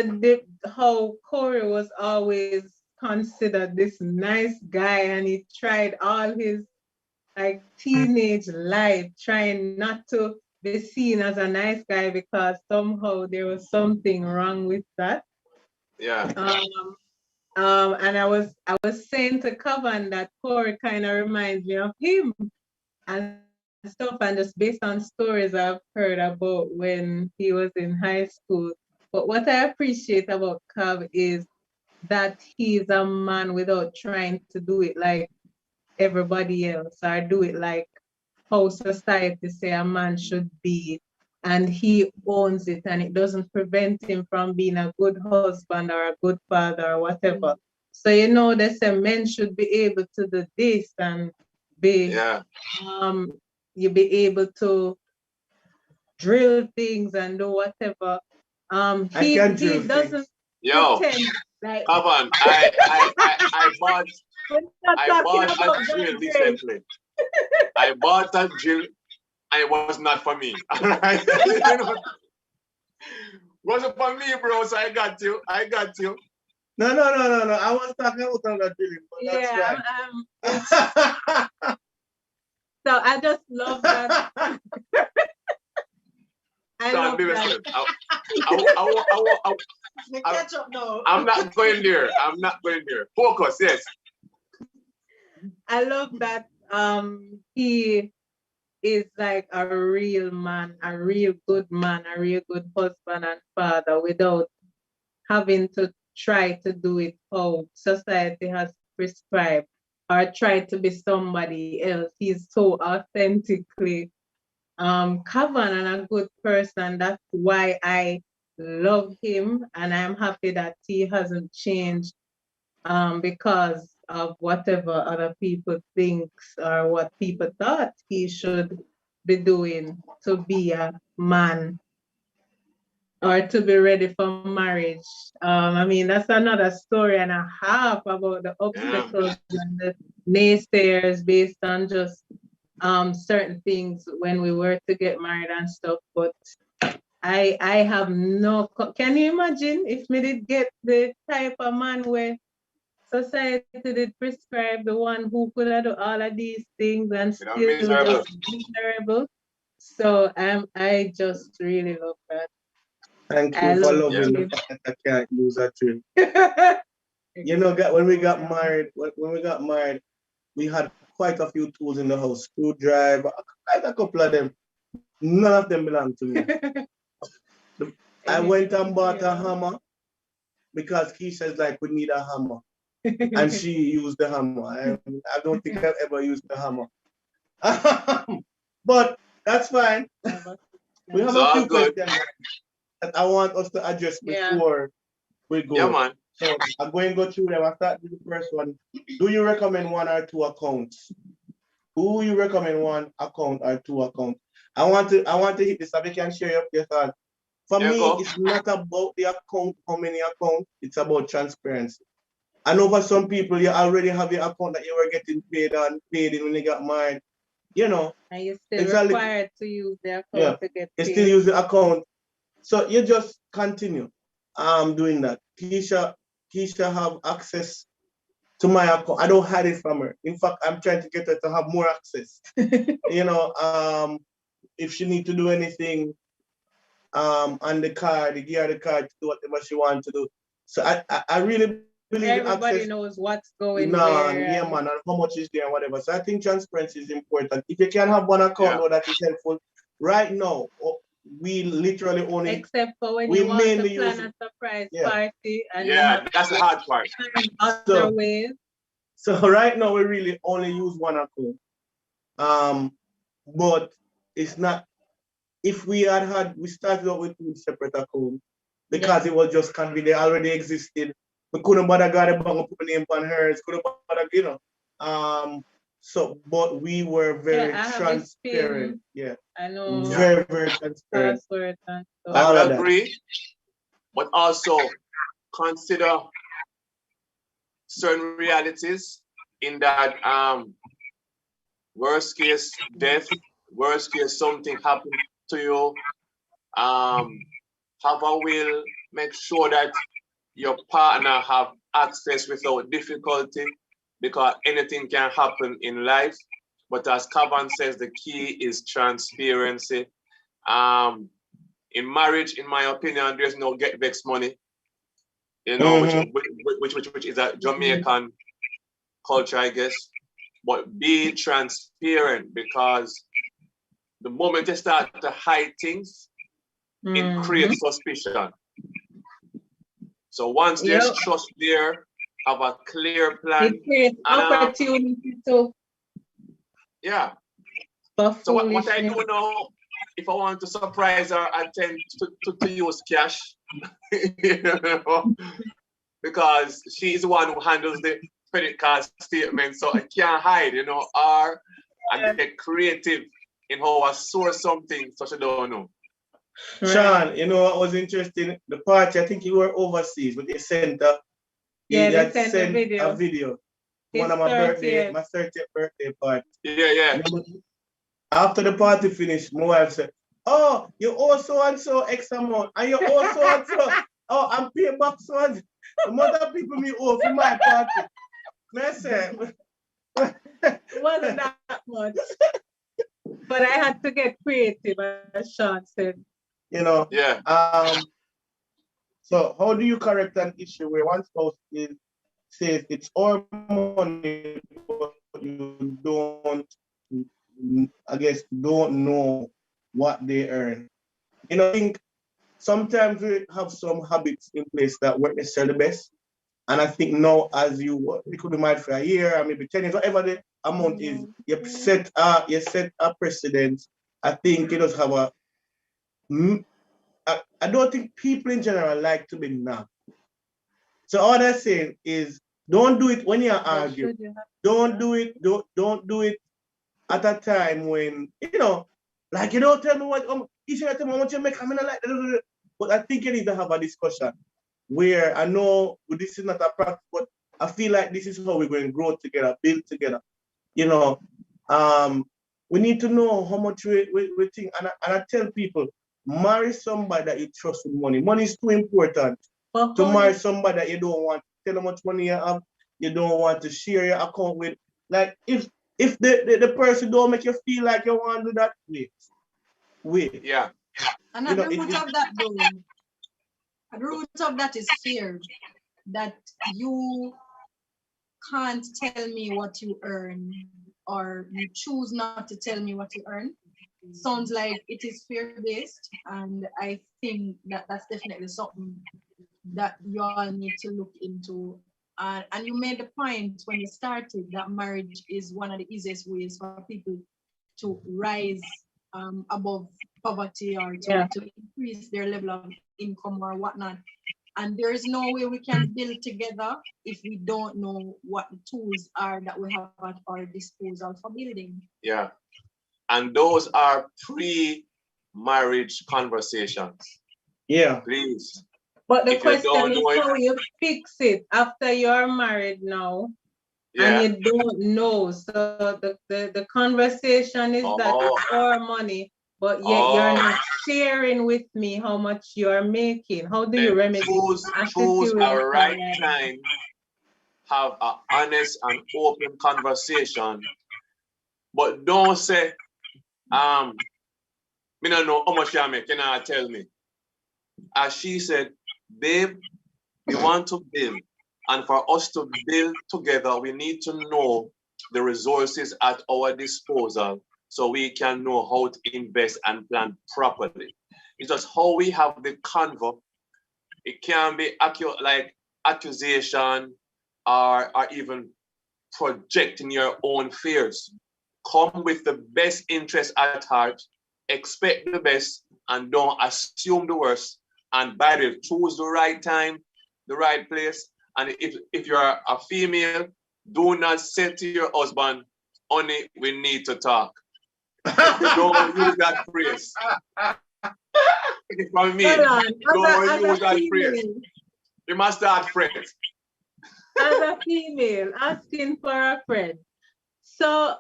how Corey was always considered this nice guy, and he tried all his like teenage life trying not to be seen as a nice guy because somehow there was something wrong with that. Yeah. And I was saying to Kavan that Corey kind of reminds me of him and stuff, and just based on stories I've heard about when he was in high school. But what I appreciate about Kav is that he's a man without trying to do it like everybody else or do it like how society say a man should be, and he owns it, and it doesn't prevent him from being a good husband or a good father or whatever. So you know they say men should be able to do this and be you be able to drill things and do whatever. He doesn't pretend like come on. I bought a drill recently. I bought a drill and it was not for me. Wasn't for me, bro. So I got you. No. I was talking about that drilling, but that's right. So I just love that. I'm not going there. Focus, yes. I love that he is like a real man, a real good man, a real good husband and father without having to try to do it how society has prescribed or try to be somebody else. He's so authentically Kavan and a good person. That's why I love him, and I'm happy that he hasn't changed because of whatever other people thinks or what people thought he should be doing to be a man or to be ready for marriage. I mean, that's another story and a half about the obstacles and the naysayers based on just certain things when we were to get married and stuff. But I have no, can you imagine if me did get the type of man where society did prescribe, the one who could do all of these things and still miserable. So I just really love that. Thank you for loving the fact that I can't use that too. You know, when we got married, we had quite a few tools in the house. Screwdriver, quite a couple of them. None of them belong to me. I went and bought a hammer because Keisha's like, we need a hammer. And she used the hammer. I don't think I've ever used the hammer. But that's fine. We have a few questions that I want us to address before we go. Yeah, man. So I'm going to go through them. I'll start with the first one. Do you recommend one or two accounts? Do you recommend one account or two accounts? I want to hit this so we can share your thoughts. For me, it's not about the account, how many accounts, it's about transparency. I know for some people, you already have your account that you were getting paid in when you got married. you know, And you're still exactly. required to use the account Yeah, to get you paid. still use the account. So you just continue doing that. Keisha have access to my account. I don't hide it from her. In fact, I'm trying to get her to have more access. You know, if she need to do anything on the card, they give her the card to do whatever she wants to do. So I really believe in Everybody access. knows what's going Nah, where. yeah, man, and how much is there and whatever. So I think transparency is important. If you can have one account, though, that is helpful. Right now, we literally only Except for when we you want to mainly plan use a surprise yeah. party and you Yeah, have that's the hard part. other ways. So right now we really only use one account. But it's not. If we we started out with two separate accounts because it was just convenient. They already existed. We couldn't bother got a bang put name on hers. Couldn't bother, you know. So, but we were very transparent. Yeah. I know. Very, very transparent. Password and stuff. I All of that. agree, but also consider certain realities in that worst case death, worst case something happened to you. Have a will, make sure that your partner have access without difficulty, because anything can happen in life. But as Kavan says, the key is transparency. In marriage, in my opinion, there's no get vex money. You know, which is a Jamaican culture, I guess. But be transparent, because the moment you start to hide things, it creates suspicion. So once there's trust there, have a clear plan. It creates opportunity to. Yeah. So what I do now, if I want to surprise her, I tend to use cash. You know, because she's the one who handles the credit card statement, so I can't hide, you know, or I get creative in how I source something so she don't know. Sean, you know what was interesting? The party, I think you were overseas, but they sent a video. One of my birthday, my 30th birthday party. Yeah. After the party finished, my wife said, "Oh, you owe so and so X amount, and you owe so and so. Oh, I'm paying back so and so. The other people me owe for my party." I said, it wasn't that much, but I had to get creative, as Sean said. You know. Yeah. So how do you correct an issue where one spouse says it's our money, but you don't, I guess, don't know what they earn? You know, I think sometimes we have some habits in place that weren't necessarily the best. And I think now, as you could be married for a year or maybe 10 years, whatever the amount is, you set a precedent. I think it does have a. I don't think people in general like to be nagged. So all I'm saying is, don't do it when you're arguing. Don't do it. Don't do it at a time when, you know, like, you don't tell me what you should tell me how much you make. I mean, like, but I think you need to have a discussion where I know this is not a practice, but I feel like this is how we're going to grow together, build together. You know, we need to know how much we think. And I tell people, marry somebody that you trust with money. Money is too important to marry somebody that you don't want to tell how much money you have, you don't want to share your account with. Like, if the person don't make you feel like you want to do that, wait. Yeah. And at the root of that, though, at the root of that is fear that you can't tell me what you earn, or you choose not to tell me what you earn. Sounds like it is fear-based, and I think that that's definitely something that you all need to look into. And you made the point when you started that marriage is one of the easiest ways for people to rise above poverty, or to increase their level of income or whatnot. And there is no way we can build together if we don't know what the tools are that we have at our disposal for building. Yeah. And those are pre-marriage conversations. Yeah. Please. But the question is how you fix it after you're married now. Yeah. and you don't know. So the conversation is that Oh. it's our money, but yet Oh. you're not sharing with me how much you are making. How do you remedy Choose a a right situation? time, have an honest and open conversation, but don't say, me don't know how much you make, can I tell me? As she said, babe, we want to build. And for us to build together, we need to know the resources at our disposal so we can know how to invest and plan properly. It's just how we have the convo. It can be like accusation or even projecting your own fears. Come with the best interest at heart, expect the best, and don't assume the worst. And by the way, choose the right time, the right place. And if you're a female, do not say to your husband, honey, we need to talk. Don't use that phrase. From me, Hold on. don't use As a that phrase. female, You must start phrase. as a female asking for a friend. So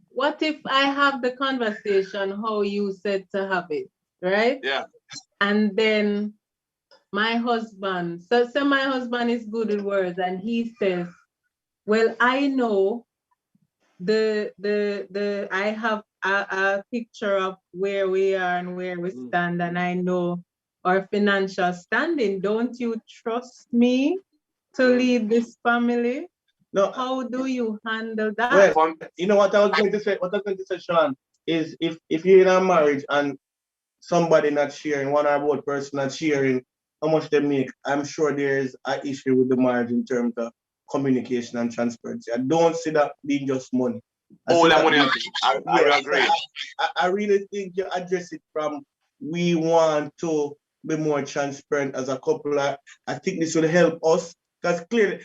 what if I have the conversation how you said to have it, right? Yeah. And then my husband, so my husband is good with words, and he says, well, I know I have a picture of where we are and where we stand, and I know our financial standing. Don't you trust me to lead this family? No. How do you handle that? Well, you know what I was going to say? What I was going to say, Sean, is if you're in a marriage and somebody not sharing, one or both person not sharing how much they make, I'm sure there's an issue with the marriage in terms of communication and transparency. I don't see that being just money. All that money, I agree. I really think you address it from we want to be more transparent as a couple. I think this will help us because clearly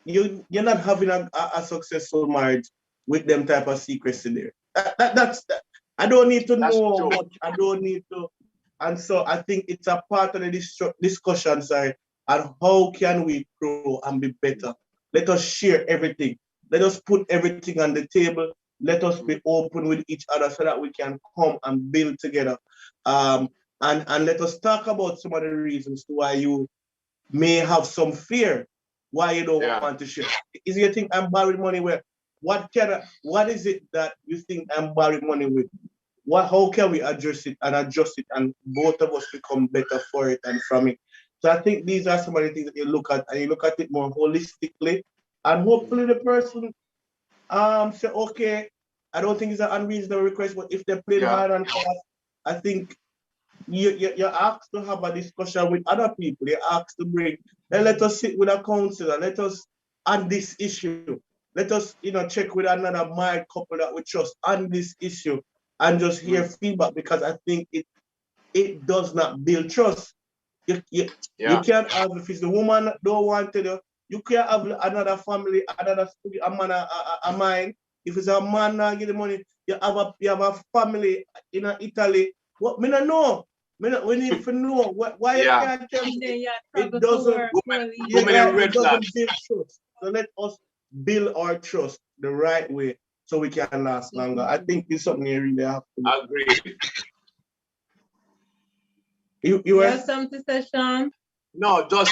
you're not having a successful marriage with them type of secrecy there. That's I don't need to know much. I don't need to. And so I think it's a part of the discussion, sorry, and how can we grow and be better? Let us share everything. Let us put everything on the table. Let us be open with each other so that we can come and build together. And let us talk about some of the reasons why you may have some fear why you don't want to share. Is you think I'm borrowing money with? What is it that you think I'm borrowing money with? How can we address it and adjust it and both of us become better for it and from it? So I think these are some of the things that you look at and you look at it more holistically. And hopefully the person say, okay, I don't think it's an unreasonable request, but if they play hard and fast, I think you're asked to have a discussion with other people. You're asked to bring, then let us sit with a counselor. Let us on this issue. Let us, check with another married couple that we trust on this issue and just hear feedback because I think it does not build trust. You can't have, if it's the woman don't want to, you can't have another family, a man, a mind. If it's a man not get the money, you have a family in Italy. What me not know? We need to know why you can't tell me. It doesn't build trust. So let us build our trust the right way so we can last longer. I think it's something you really have to do. Agree. You have something to say, Sean? No, just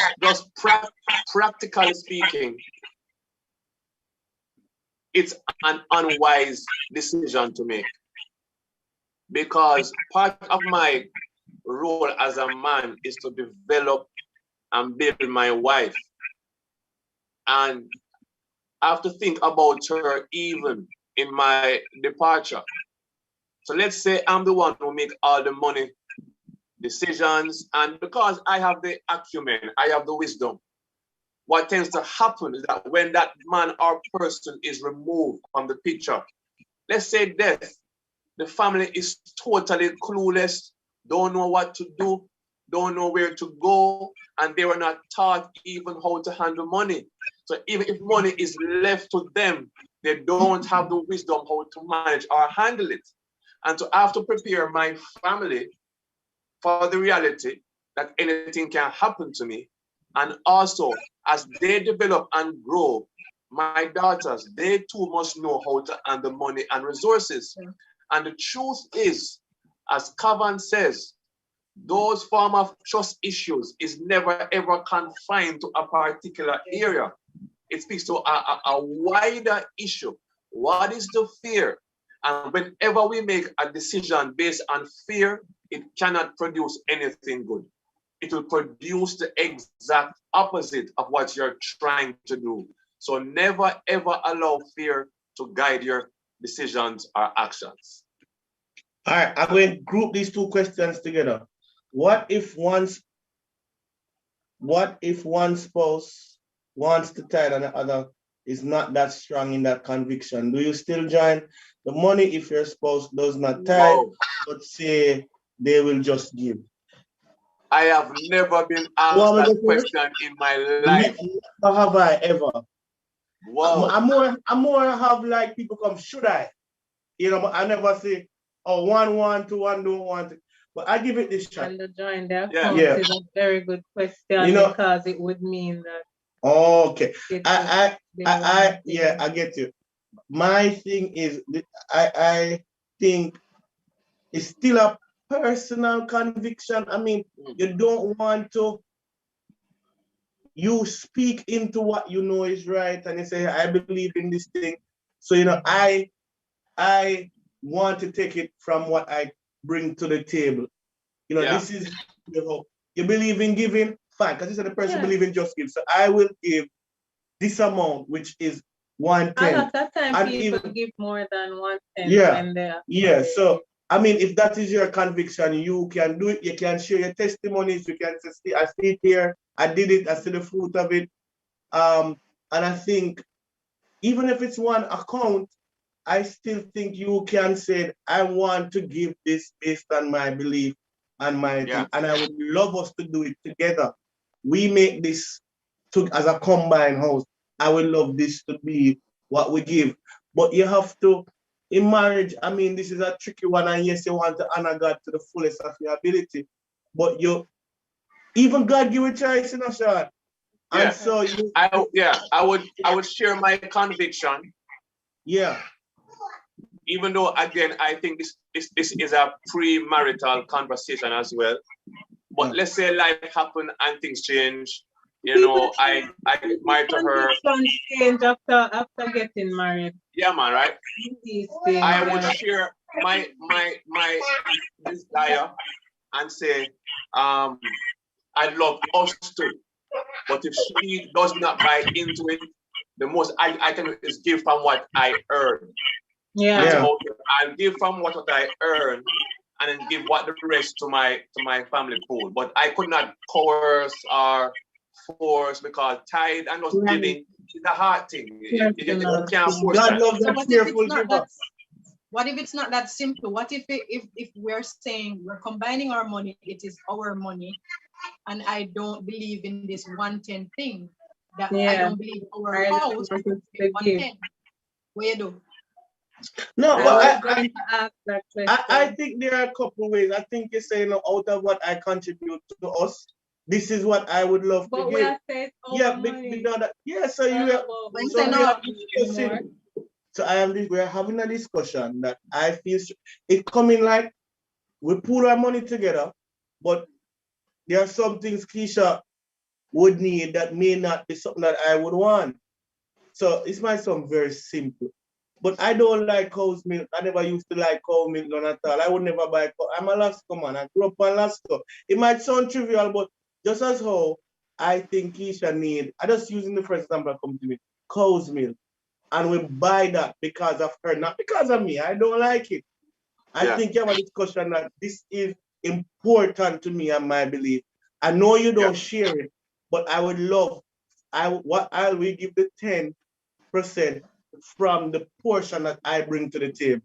practically speaking, it's an unwise decision to make because part of my role as a man is to develop and build my wife, and I have to think about her even in my departure. So let's say I'm the one who make all the money decisions, and because I have the acumen, I have the wisdom, what tends to happen is that when that man or person is removed from the picture, let's say death, the family is totally clueless, don't know what to do, don't know where to go, and they were not taught even how to handle money. So even if money is left to them, they don't have the wisdom how to manage or handle it. And so I have to prepare my family for the reality that anything can happen to me. And also, as they develop and grow, my daughters, they too must know how to handle money and resources. Yeah. And the truth is, as Kavan says, those form of trust issues is never ever confined to a particular area. It speaks to a wider issue. What is the fear? And whenever we make a decision based on fear, it cannot produce anything good. It will produce the exact opposite of what you're trying to do. So never ever allow fear to guide your decisions or actions. All right, I'm going to group these two questions together. What if one spouse wants to tithe and the other is not that strong in that conviction? Do you still join the money if your spouse does not tithe, Wow. but say they will just give? I have never been asked Well, that question in my life. Never have I ever. Wow. I'm more have like people come, should I? You know, but I never say, oh, one want to, one don't want to. But I give it this shot. And the join their Yeah. account Yeah. is a very good question, You know- because it would mean that Okay. it I was- yeah, I get you. My thing is, I think it's still a personal conviction. I mean, you don't want to, you speak into what you know is right, and you say, I believe in this thing. So, you know, I want to take it from what I bring to the table. You know, Yeah. this is, you know, you believe in giving, fine, because you said the person Yeah. believe in just give. So I will give this amount, which is a 110. lot of time And people even- give more than 110 Yeah. when they're Yeah, so I mean, if that is your conviction, you can do it. You can share your testimonies. You can say, "See, I see it here. I did it. I see the fruit of it." And I think even if it's one account, I still think you can say, "I want to give this based on my belief and my Yeah. thing," and I would love us to do it together. We make this as a combined house. I would love this to be what we give, but you have to. In marriage, I mean, this is a tricky one, and yes, you want to honor God to the fullest of your ability, but even God give a choice, you know, Sean. Yeah. And so I would share my conviction, yeah, even though again I think this is a pre-marital conversation as well. But let's say life happened and things change. You know, I get married to her. Conviction change after getting married. Yeah, man, right? These things, I would yeah. share my desire and say, I'd love us to. But if she does not buy into it, the most I can do is give from what I earn. Yeah. Yeah. So I'll give from what I earn and then give what the rest to my family pool. But I could not coerce or force, because tithe and just Right. giving is a hard thing. You can't force God that. loves So a what if cheerful it's not giver. that? What if it's not that simple? What if we're saying we're combining our money, it is our money, and I don't believe in this 110 thing. That I Yeah. don't believe our I don't house want is to give. 110. What you do? No, I but was going to ask that question. I think there are a couple of ways. I think you're saying, out of what I contribute to us, this is what I would love But to we give. are saying Yeah, money. so you Not are, about When so say we no, are discussing. So we're having a discussion that I feel it coming like we pull our money together, but there are some things Keisha would need that may not be something that I would want. So it might sound very simple. But I don't like cow's milk. I never used to like cow milk, none at all. I would never buy cow. I'm a Lasco man. I grew up on Lasco. It might sound trivial, but just as how I think Keisha need, I just using the first example that comes to me, cow's milk. And we buy that because of her, not because of me. I don't like it. I think you have a discussion that this is important to me and my belief. I know you don't share it, but I would love, I will give the 10% from the portion that I bring to the table.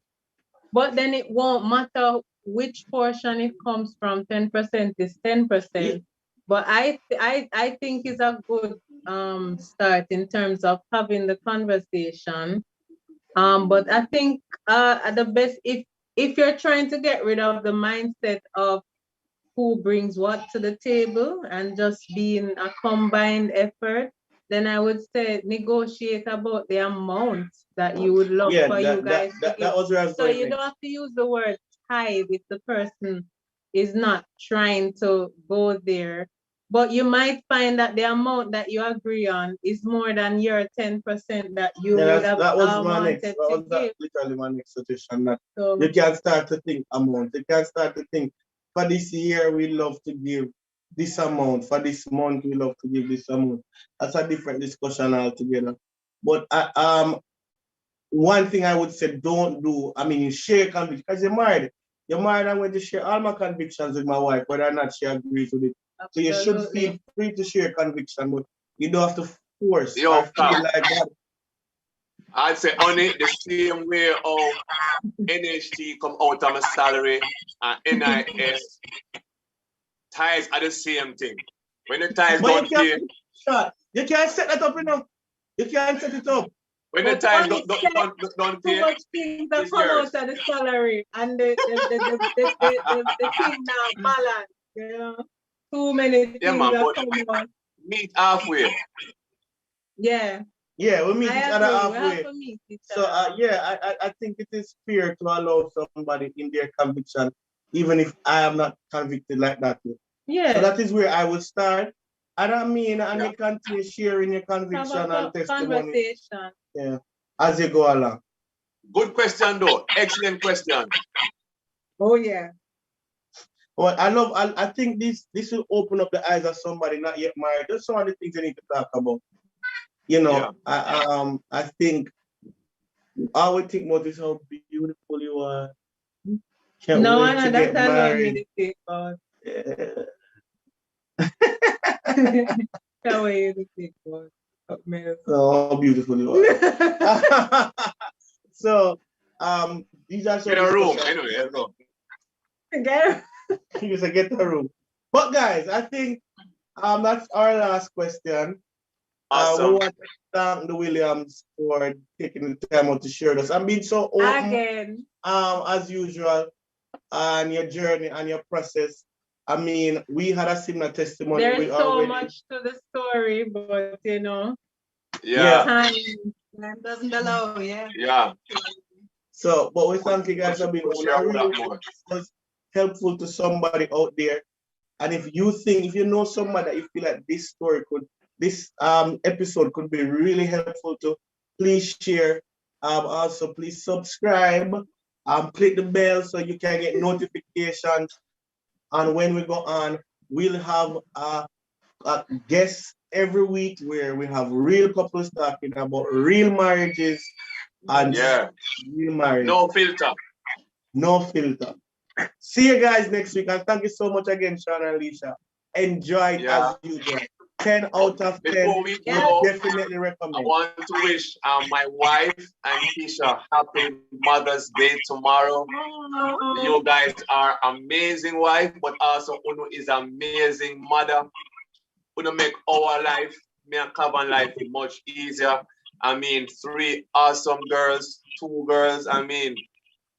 But then it won't matter which portion it comes from. 10% is 10%. Yeah. But I think it's a good start in terms of having the conversation. But I think at the best, if you're trying to get rid of the mindset of who brings what to the table and just being a combined effort, then I would say negotiate about the amount that you would love Yeah, for you guys to that give. was where I was So going you next. don't have to use the word tithe if the person is not trying to go there. But you might find that the amount that you agree on is more than your 10% that you Yeah, would have that was my wanted next. That to was give. literally my next suggestion. That So you can start to think amount. You can start to think for this year we love to give this amount. For this month we love to give this amount. That's a different discussion altogether. But one thing I would say don't do. I mean, share conviction because you're married. You're married. I'm going to share all my convictions with my wife, whether or not she agrees with it. So you should feel absolutely. free to share conviction, but you don't have to force Yo, or feel Carl. like that. I'd say on it the same way how NHT come out of my salary and NIS ties are the same thing. When the ties But don't pay, you can't set that up, you know. You can't set it up. when the But ties only don't too pay, much things that it's come yours. out of the salary and the thing now balance, you know. Too many Yeah, things man, that but come out. meet halfway. Yeah, Yeah, we meet each I other agree. We have halfway. to meet each So other. yeah, I think it is fair to allow somebody in their conviction, even if I am not convicted like that. So Yeah, that is where I will start. And I mean, and Yeah. you continue sharing your have conviction a and testimony, conversation. yeah, as you go along. Good question though. Excellent question. Oh yeah. Well, I think this will open up the eyes of somebody not yet married. There's some of the things you need to talk about. You know, Yeah. I think I would think about this how beautiful you are. Can't No, wait no, to that's get allowed me married. to take out. Yeah. That way you to take out. Oh, how beautiful you are. So, these are some Get a room. discussions. Anyway, let's go. Again. You say get a room. But guys, I think that's our last question. We Awesome. want to thank the Williams for taking the time out to share this and being so open Again. as usual on your journey and your process. I mean, we had a similar testimony with There's our so wedding. much to the story, but you know, Yeah. time. Time doesn't allow, yeah. Yeah. So, but we thank you guys for being We'll open. share I a really lot hope more. this was helpful to somebody out there. And if you know somebody that you feel like this episode could be really helpful to, please share. Also, please subscribe. Click the bell so you can get notifications. And when we go on, we'll have a guest every week where we have real couples talking about real marriages and Yeah. real marriage. No filter. No filter. See you guys next week, and thank you so much again, Sean and Alicia. Enjoy it as usual. 10 out of 10. Before we Would go, definitely I recommend. want to wish my wife and Keisha happy Mother's Day tomorrow. You guys are amazing wife, but also Uno is amazing mother. Uno make our life, me and Kavan life much easier. I mean, 3 awesome girls, 2 girls. I mean,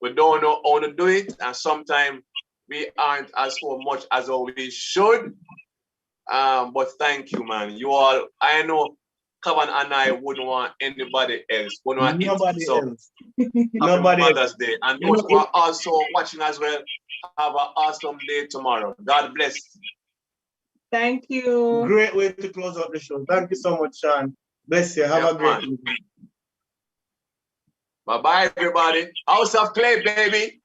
we don't know how to do it, and sometimes we aren't as so much as we should. But thank you, man. You all, I know Kavan and I wouldn't want anybody else. Wouldn't want Nobody it. So else. happy Nobody Mother's else. Day. And You those know, who are also watching as well, have an awesome day tomorrow. God bless. Thank you. Great way to close out the show. Thank you so much, Sean. Bless you. Have Yeah, a great man. evening. Bye-bye, everybody. House of Clay, baby.